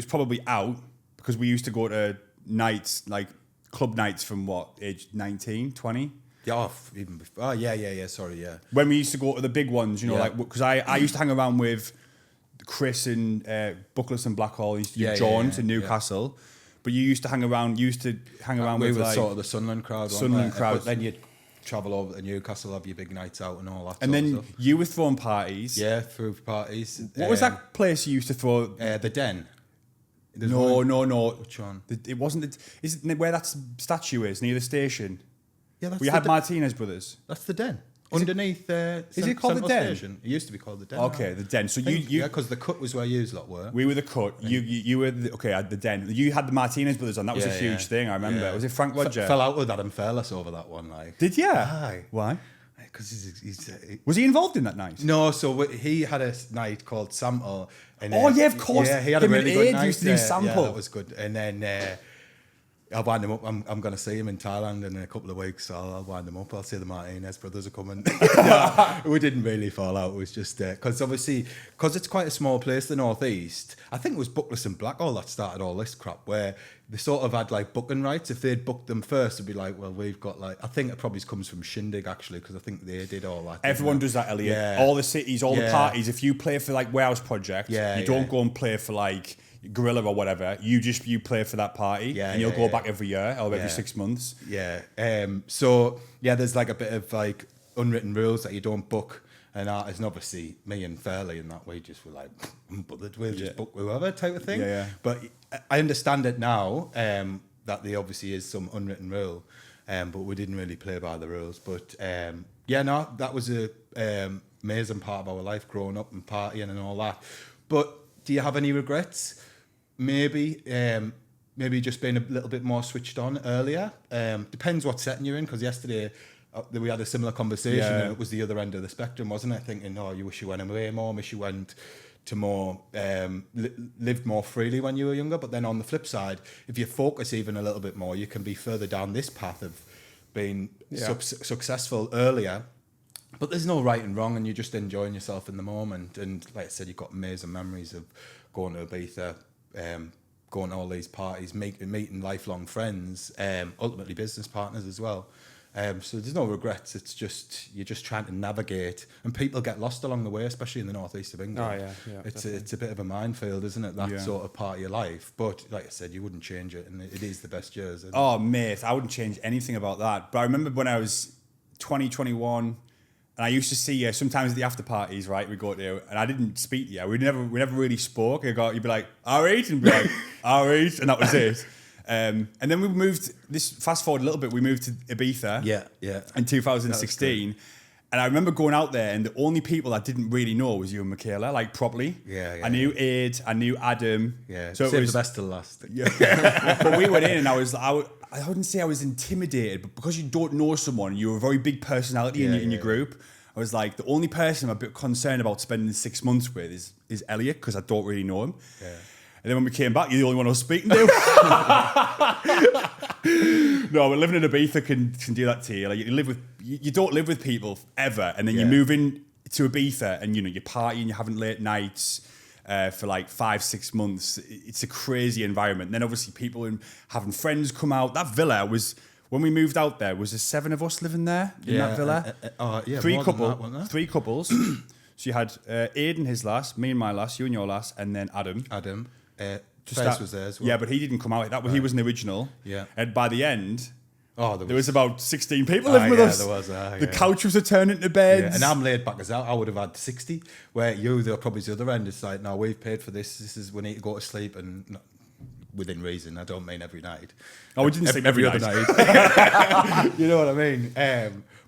probably out because we used to go to nights, like club nights from what, age 19, 20? Yeah, even before. Oh, yeah. Sorry, yeah. When we used to go to the big ones, you know, like, because I used to hang around with Chris and Buckless and Blackhall. Used to do Johns in Newcastle. Yeah. But you used to hang around with like... sort of the Sunderland crowd. But then you'd travel over to Newcastle, have your big nights out and all that and then stuff. You were throwing parties. Yeah, through parties. What was that place you used to throw? The Den. No. Which one? It wasn't... Is it where that statue is, near the station? Yeah, that's we had Martinez Brothers. That's the Den. Underneath is it called the Den? Station. It used to be called the Den. Okay, the Den. So you because the Cut was where you lot were. We were the Cut. You were at the Den. You had the Martinez Brothers on. That was a huge thing. I remember. Yeah. Was it Frank Roger? Fell out with Adam Fairless over that one. Like. Did you? Aye. Why? Because was he involved in that night? No. So he had a night called Sample. And of course. Yeah, he had a really good night. Used to do Sample. Yeah, that was good. And then. I'll wind him up. I'm going to see him in Thailand in a couple of weeks. So I'll wind him up. I'll say the Martinez brothers are coming. No, we didn't really fall out. It was just because it's quite a small place, the Northeast. I think it was Buckless and Blackhall that started all this crap, where they sort of had like booking rights. If they'd booked them first, it'd be like, well, we've got like. I think it probably comes from Shindig actually, because I think they did all that. Everyone does that, Elliot. Yeah. All the cities, all the parties. If you play for like Warehouse Project, you don't go and play for like Gorilla or whatever. You play for that party, and you'll go back every year or every 6 months. Yeah. So there's like a bit of like unwritten rules that you don't book an artist, and obviously me and Fairley in that way just were like, we'll just book whoever type of thing. Yeah. But I understand it now that there obviously is some unwritten rule, but we didn't really play by the rules. But that was a amazing part of our life growing up and partying and all that. But do you have any regrets? Maybe just being a little bit more switched on earlier. Depends what setting you're in, because yesterday we had a similar conversation and it was the other end of the spectrum, wasn't it? Thinking, you wish you went away more, wish you went to more, lived more freely when you were younger. But then on the flip side, if you focus even a little bit more, you can be further down this path of being successful earlier. But there's no right and wrong, and you're just enjoying yourself in the moment. And like I said, you've got amazing memories of going to Ibiza, going to all these parties, meeting lifelong friends, ultimately business partners as well. So there's no regrets. It's just you're just trying to navigate, and people get lost along the way, especially in the northeast of England. Oh yeah. It's a bit of a minefield, isn't it? That sort of part of your life. But like I said, you wouldn't change it, and it is the best years. Oh mate, I wouldn't change anything about that. But I remember when I was 2021, and I used to see you sometimes at the after parties, right? We go to, and I didn't speak to you. We never really spoke. You'd be like, all right, and be like, all right, and that was it. And then we moved. This fast forward a little bit. We moved to Ibiza. In 2016. And I remember going out there, and the only people I didn't really know was you and Michaela, like properly. I knew Aid, I knew Adam. So it was the best to last. But we went in, and I wouldn't say I was intimidated, but because you don't know someone, you're a very big personality in your group. I was like, the only person I'm a bit concerned about spending 6 months with is Elliot, because I don't really know him. And then when we came back, you're the only one I was speaking to. No, but living in Ibiza can do that to you. Like you don't live with people ever, and then you move in to Ibiza, and you're partying, you're having late nights for like 5-6 months. It's a crazy environment. And then obviously people having friends come out. That villa was, when we moved out there, was there 7 of us living there in that villa? 3 couples. So you had Aidan, his lass, me and my lass, you and your lass, and then Adam. Fez was there as well. Yeah, but he didn't come out. He was an original. And by the end, there was about 16 people living with us. There was. The couch was turned into beds. And I'm laid back as I would have had 60. Where they're probably the other end. It's like, no, we've paid for this. This is, we need to go to sleep, and not, within reason. I don't mean every night. We didn't sleep every other night. You know what I mean?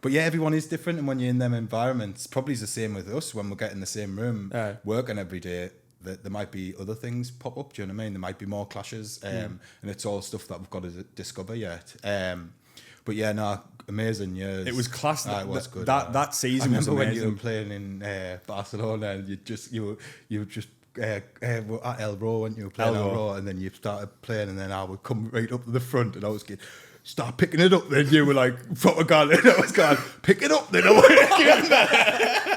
But yeah, everyone is different, and when you're in them environments, probably it's the same with us. When we get in the same room, working every day, there might be other things pop up. Do you know what I mean? There might be more clashes, and it's all stuff that we've got to discover yet. But yeah, no, amazing years. It was class. It was good. That season was amazing. When you were playing in Barcelona, and you were just at El Ro, weren't you? Playing El Ro, and then you started playing, and then I would come right up to the front, and I was getting, start picking it up. Then you were like, proper guy, and I was going, pick it up. Then I was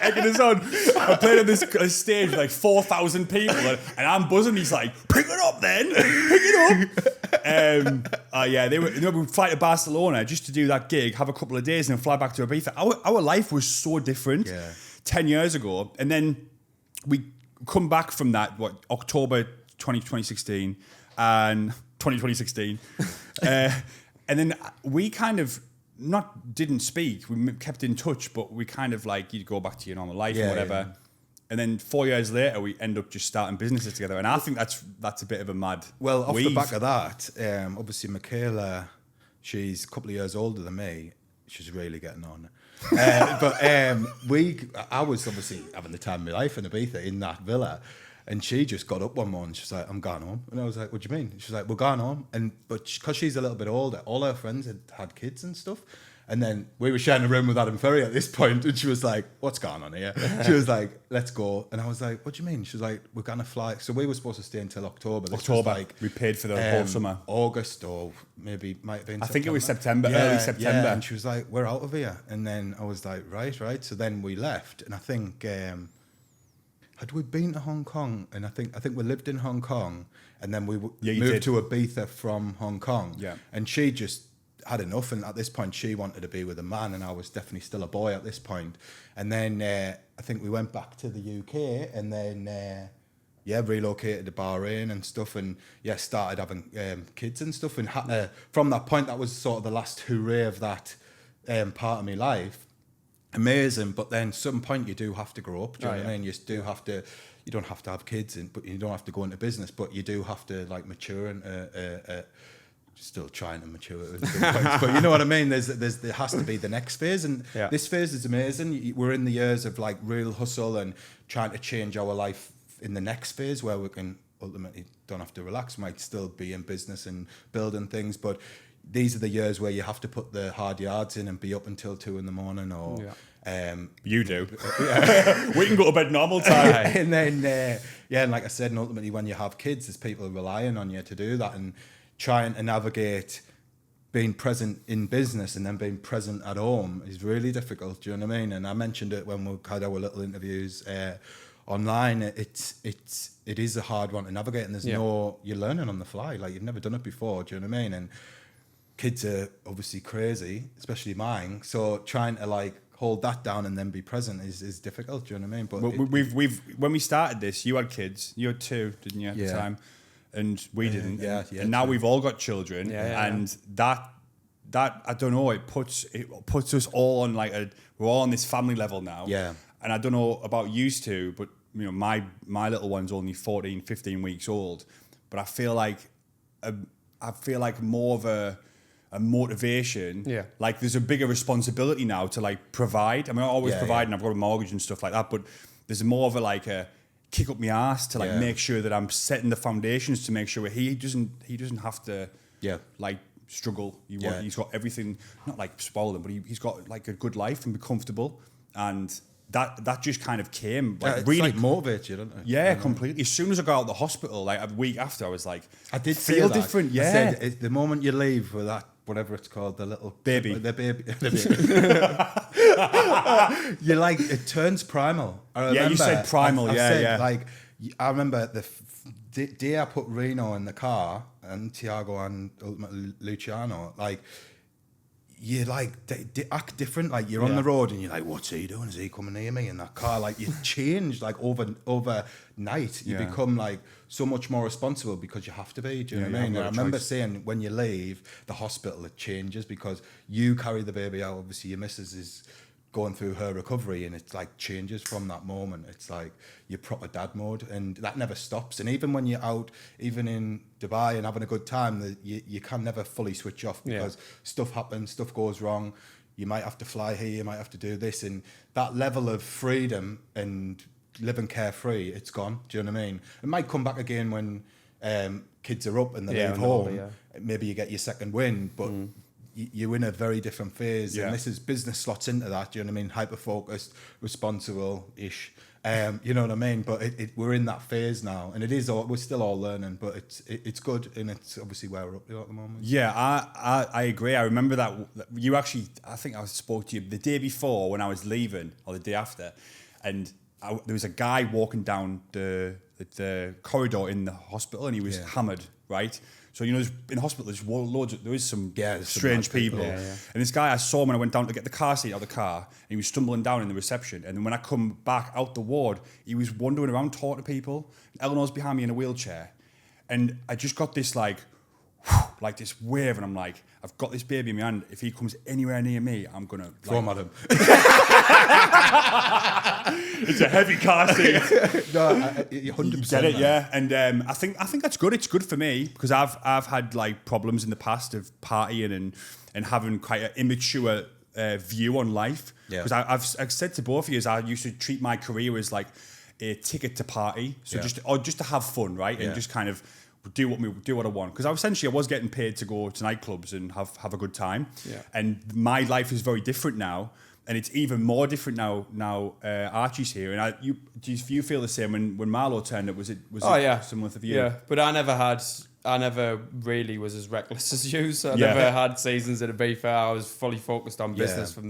egging us on. I played on this stage with like 4,000 people, and I'm buzzing. He's like, pick it up, then, pick it up. We'd fly to Barcelona just to do that gig, have a couple of days, and then fly back to Ibiza. Our life was so different 10 years ago, and then we come back from that, October 2016 and 2016. And then we kind of didn't speak. We kept in touch, but we kind of like, you'd go back to your normal life or whatever. Yeah. And then 4 years later, we end up just starting businesses together. And I think that's a bit of a mad off weave. The back of that, obviously Michaela, she's a couple of years older than me. She's really getting on. I was obviously having the time of my life in Ibiza in that villa. And she just got up one morning. She's like, I'm going home. And I was like, what do you mean? She's like, we're going home. But because she's a little bit older, all her friends had kids and stuff. And then we were sharing a room with Adam Ferry at this point, and she was like, what's going on here? She was like, let's go. And I was like, what do you mean? She was like, we're going to fly. So we were supposed to stay until October. We paid for the whole summer. August, or maybe might have been September. I think it was September, early September. Yeah. And she was like, we're out of here. And then I was like, right. So then we left. And I think... had we been to Hong Kong? And I think we lived in Hong Kong, and then we moved to Ibiza from Hong Kong. Yeah. And she just had enough, and at this point she wanted to be with a man, and I was definitely still a boy at this point. And then I think we went back to the UK, and then relocated to Bahrain and stuff, and started having kids and stuff. And from that point, that was sort of the last hooray of that part of my life. Amazing, but then some point you do have to grow up. Do you know what I mean? You do have to. You don't have to have kids, but you don't have to go into business. But you do have to like mature and still trying to mature at some points. But you know what I mean? There has to be the next phase, and this phase is amazing. We're in the years of like real hustle and trying to change our life in the next phase where we can ultimately don't have to relax. We might still be in business and building things, but these are the years where you have to put the hard yards in and be up until 2 a.m. or you do. We can go to bed normal time. And then and like I said, and ultimately when you have kids, there's people relying on you to do that, and trying to navigate being present in business and then being present at home is really difficult. Do you know what I mean? And I mentioned it when we had our little interviews online. It is a hard one to navigate, and you're learning on the fly. Like you've never done it before. Do you know what I mean? And kids are obviously crazy, especially mine. So trying to like hold that down and then be present is difficult. Do you know what I mean? But we've when we started this, you had kids. You had 2, didn't you, at the time? And we didn't. And now we've all got children, and that that, I don't know, it puts us all on like we're all on this family level now. Yeah. And I don't know about used to, but you know, my little one's only 14, 15 weeks old, but I feel like more of a motivation. Yeah. Like there's a bigger responsibility now to like provide. I mean, I always provide and I've got a mortgage and stuff like that, but there's more of a kick up my ass to like make sure that I'm setting the foundations to make sure he doesn't have to like struggle. He's got everything, not like spoil him, but he's got like a good life and be comfortable. And that just kind of came like really like motivates you, doesn't it? Yeah, completely. As soon as I got out of the hospital, like a week after, I was like, I did feel that. different. Yeah. I said, the moment you leave with that, whatever it's called, the little baby, you're like, it turns primal. I remember, you said primal. Like, I remember the day I put Reno in the car and Tiago and ultimately Luciano, like, you like they act different. Like you're on the road and you're like, what's he doing? Is he coming near me in that car? Like you change like overnight. You become like so much more responsible because you have to be. Do you know what I mean? And I remember saying when you leave the hospital, it changes because you carry the baby out. Obviously, your missus is going through her recovery, and it's like changes from that moment. It's like your proper dad mode, and that never stops. And even when you're out, even in Dubai and having a good time, you can never fully switch off because stuff happens, stuff goes wrong. You might have to fly here, you might have to do this, and that level of freedom and living carefree, it's gone. Do you know what I mean? It might come back again when kids are up and they leave home. Maybe you get your second win, but you're in a very different phase, and this is business slots into that. Do you know what I mean? Hyper focused, responsible-ish. You know what I mean? But we're in that phase now, and we're still all learning, but it's good, and it's obviously where we're up to at the moment. Yeah, I agree. I remember that you actually, I think I spoke to you the day before when I was leaving, or the day after, and there was a guy walking down the corridor in the hospital, and he was hammered, right? So, you know, in hospital, there is some strange people. Yeah. And this guy, I saw him when I went down to get the car seat out of the car, and he was stumbling down in the reception. And then when I come back out the ward, he was wandering around talking to people. Eleanor's behind me in a wheelchair. And I just got this like this wave, and I'm like, I've got this baby in my hand. If he comes anywhere near me, I'm going to throw him at him. It's a heavy car seat. No, 100%. You get it, yeah. And I think that's good. It's good for me because I've had like problems in the past of partying and having quite an immature view on life. Because I've said to both of you, I used to treat my career as like a ticket to party, so just to have fun, right, and just kind of do what I want. Because I was getting paid to go to nightclubs and have a good time. Yeah. And my life is very different now. And it's even more different now. Archie's here, and do you feel the same when Marlo turned up? Was it similar for you? Yeah, but I never really was as reckless as you. So I never had seasons at a be fair. I was fully focused on business from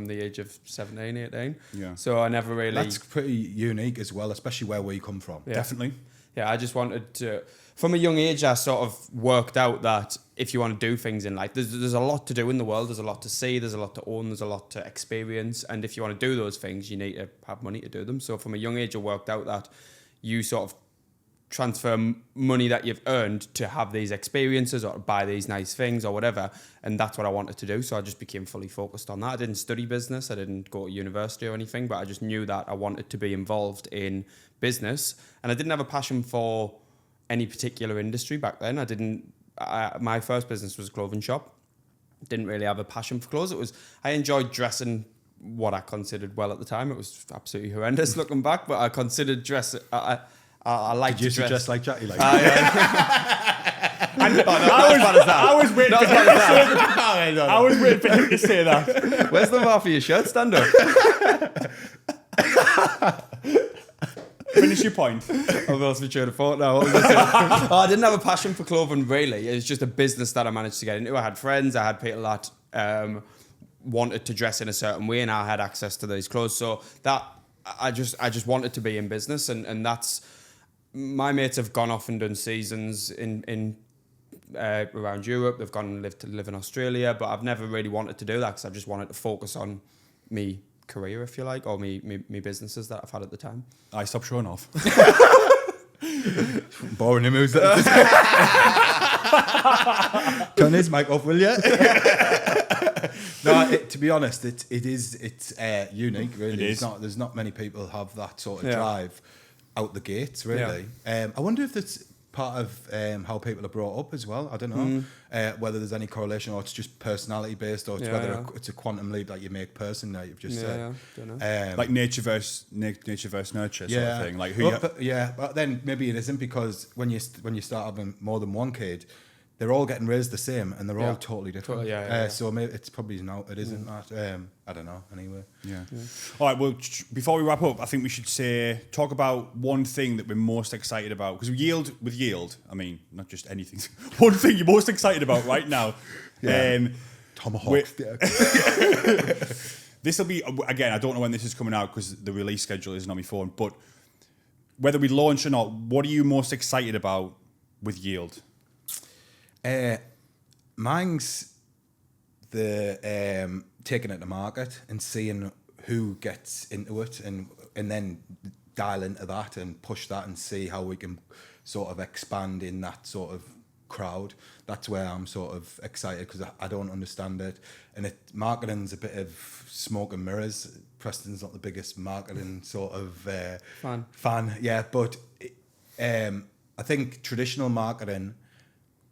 the age of 17, 18. Yeah. So I never really. That's pretty unique as well, especially where we come from. Yeah. Definitely. Yeah, I just wanted to. From a young age, I sort of worked out that if you want to do things in life, there's a lot to do in the world. There's a lot to see. There's a lot to own. There's a lot to experience. And if you want to do those things, you need to have money to do them. So from a young age, I worked out that you sort of transfer money that you've earned to have these experiences or to buy these nice things or whatever. And that's what I wanted to do. So I just became fully focused on that. I didn't study business. I didn't go to university or anything, but I just knew that I wanted to be involved in business. And I didn't have a passion for any particular industry back then. My first business was a clothing shop. Didn't really have a passion for clothes. I enjoyed dressing what I considered well at the time. It was absolutely horrendous looking back, but I considered dress. I liked to dress. Did you dress like Jackie? Like I was waiting for him to say that. Where's the bar for your shirt? Stand up. Finish your point. I've lost my train of thought now. I didn't have a passion for clothing, really. It was just a business that I managed to get into. I had friends. I had people that wanted to dress in a certain way, and I had access to these clothes. So that I just wanted to be in business, and that's. My mates have gone off and done seasons in around Europe. They've gone and live in Australia, but I've never really wanted to do that because I just wanted to focus on me career, if you like, or me businesses that I've had at the time. I stopped showing off. Boring moves. Turn his mic off, will you? No, to be honest, it's unique. Really, there's not many people have that sort of drive out the gates. Really, I wonder if that's part of how people are brought up as well. I don't know whether there's any correlation, or it's just personality based, or it's it's a quantum leap that you make personally. Like you've just said, don't know. Like nature versus nurture sort of thing. Like but then maybe it isn't, because when you start having more than one kid, they're all getting raised the same, and they're all totally different. So maybe it's probably it isn't that. I don't know. Anyway. Yeah. All right. Well, before we wrap up, I think we should talk about one thing that we're most excited about, because Yeeld. I mean, not just anything. One thing you're most excited about right now. Tomahawk. This will be, again, I don't know when this is coming out because the release schedule isn't on my phone. But whether we launch or not, what are you most excited about with Yeeld? Mine's the taking it to market and seeing who gets into it, and then dial into that and push that and see how we can sort of expand in that sort of crowd. That's where I'm sort of excited, because I don't understand it, and marketing's a bit of smoke and mirrors. Preston's not the biggest marketing sort of fan, but I think traditional marketing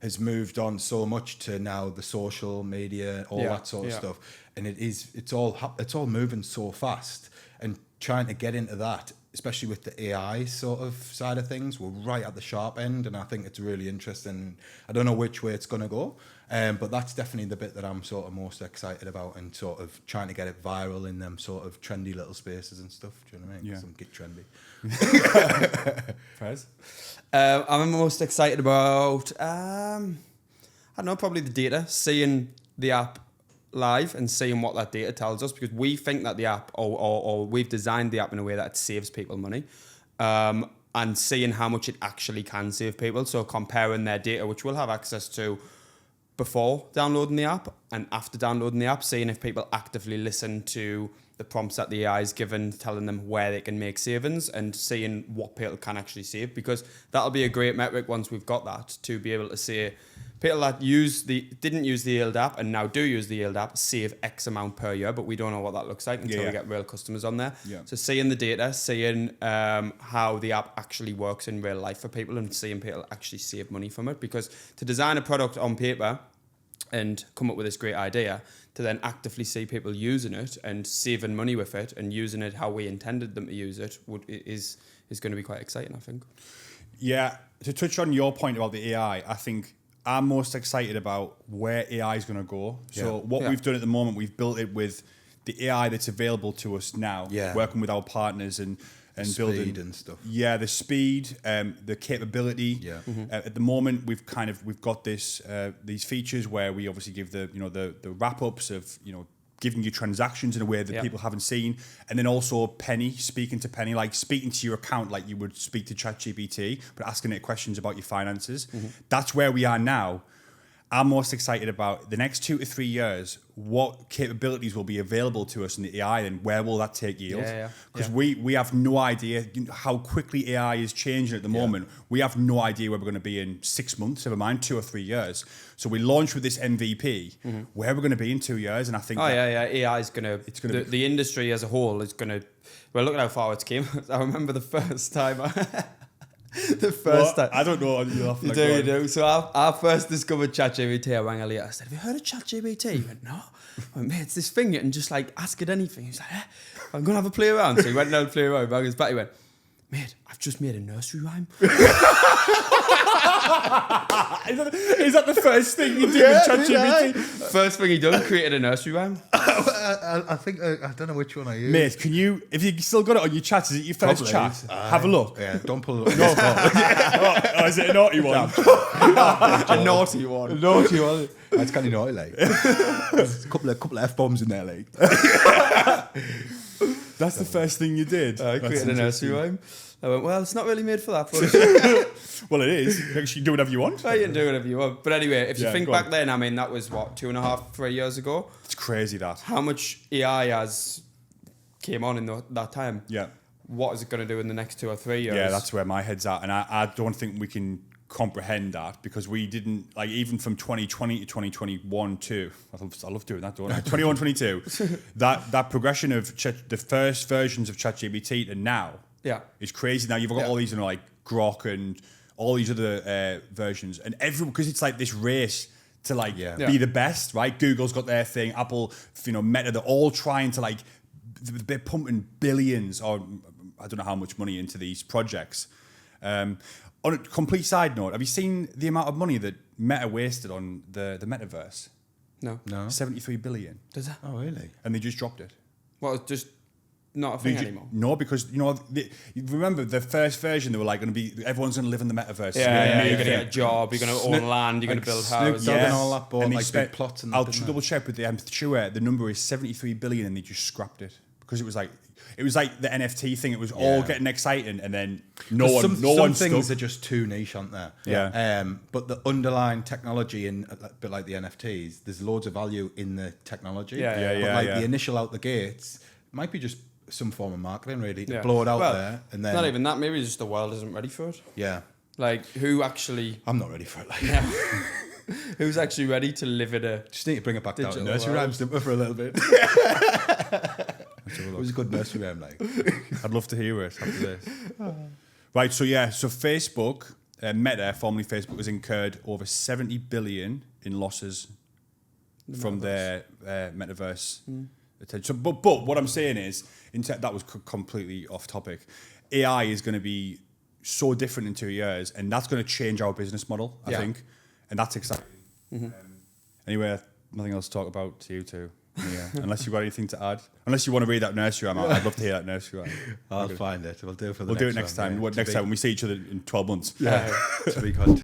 has moved on so much to now the social media, all that sort of stuff, and it's all moving so fast, and trying to get into that, especially with the AI sort of side of things, we're right at the sharp end, and I think it's really interesting. I don't know which way it's going to go, but that's definitely the bit that I'm sort of most excited about, and sort of trying to get it viral in them sort of trendy little spaces and stuff. Do you know what I mean? Some get trendy. Fez? I'm most excited about, I don't know, probably the data, seeing the app live and seeing what that data tells us, because we think that the app, or we've designed the app in a way that it saves people money, and seeing how much it actually can save people. So comparing their data, which we'll have access to before downloading the app and after downloading the app, seeing if people actively listen to the prompts that the AI is given, telling them where they can make savings, and seeing what people can actually save, because that'll be a great metric once we've got that, to be able to say people that didn't use the Yeeld app and now do use the Yeeld app save X amount per year, but we don't know what that looks like until we get real customers on there. So seeing the data, seeing how the app actually works in real life for people, and seeing people actually save money from it, because to design a product on paper and come up with this great idea, to then actively see people using it and saving money with it and using it how we intended them to use it is going to be quite exciting, I think. Yeah, to touch on your point about the AI, I think I'm most excited about where AI is going to go. So what we've done at the moment, we've built it with the AI that's available to us now, working with our partners and building speed and stuff. Yeah, the speed, the capability. Yeah. At the moment, we've got these features where we obviously give the wrap ups of giving you transactions in a way that people haven't seen, and then also speaking to your account like you would speak to ChatGPT, but asking it questions about your finances. That's where we are now. I'm most excited about the next 2 to 3 years, what capabilities will be available to us in the AI, and where will that take Yeeld? Because we have no idea how quickly AI is changing at the moment. We have no idea where we're going to be in 6 months, never mind 2 or 3 years. So we launched with this MVP, where we're going to be in 2 years, and I think AI is going to, the industry as a whole is going to, well, look at how far it's came. I remember the first time time. I don't know. You do. So I first discovered ChatGPT. I rang Elliot. I said, "Have you heard of ChatGPT?" He went, "No." I went, "Mate, it's this thing. You can just ask it anything." He's like, "I'm going to have a play around." So he went down and play around. Back his back. He went, "Mate, I've just made a nursery rhyme." Is that the first thing you did with ChatGPT? First thing he done, created a nursery rhyme. I think I don't know which one I use. Mate, can you, if you still got it on your chat, is it your first chat? Have a look. Yeah, don't pull it up. No. Is it a naughty one? A naughty one. A naughty one. That's kind of naughty, like. There's a couple of F-bombs in there, like. That's the first thing you did. I created a nursery rhyme. I went, well, it's not really made for that. But well, it is. You can do whatever you want. You can do whatever you want. But anyway, if you think back then, I mean, that was what, 2.5, 3 years ago? It's crazy that. How much AI came on in that time? Yeah. What is it going to do in the next 2 or 3 years? Yeah, that's where my head's at. And I don't think we can comprehend that because we didn't like even from 2020 to 2021 to I love doing that, don't I? 21, 22 that progression of the first versions of ChatGPT to now is crazy. Now you've got all these like Grok and all these other versions, and because it's like this race to like be the best, right? Google's got their thing, Apple, Meta, they're all trying to like they're pumping billions or I don't know how much money into these projects. On a complete side note, have you seen the amount of money that Meta wasted on the metaverse? No. 73 billion. Does that? Oh, really? And they just dropped it. Well, it's just not a thing anymore. No, because you remember the first version, they were like going to be everyone's going to live in the metaverse. You're going to get a job, you're going to own land, you're going to build houses, and all that. Bought, and like big plots. And I'll double check with I'm sure the number is 73 billion, and they just scrapped it because it was like the NFT thing. It was all getting exciting, and then some things are just too niche, aren't there? Yeah. But the underlying technology in a bit like the NFTs, there's loads of value in the technology. The initial out the gates might be just some form of marketing, really, to blow it out there, and then not even that. Maybe just the world isn't ready for it. Yeah. Like who actually? I'm not ready for it. Like. Who's actually ready to live in a? Just need to bring it back down to nursery rhymes for a little bit. It was a good nursery rhyme, like. I'd love to hear it after this. Right, so Facebook, Meta, formerly Facebook, has incurred over 70 billion in losses from their metaverse. So, but what I'm saying is, that was completely off topic. AI is going to be so different in 2 years, and that's going to change our business model, I think, and that's exciting. Anyway, nothing else to talk about to you two. Yeah, unless you've got anything to add. Unless you want to read that nursery rhyme, I'd love to hear that nursery rhyme. I'll find it. We'll do it for the next time. Next time when we see each other in 12 months. To be continued.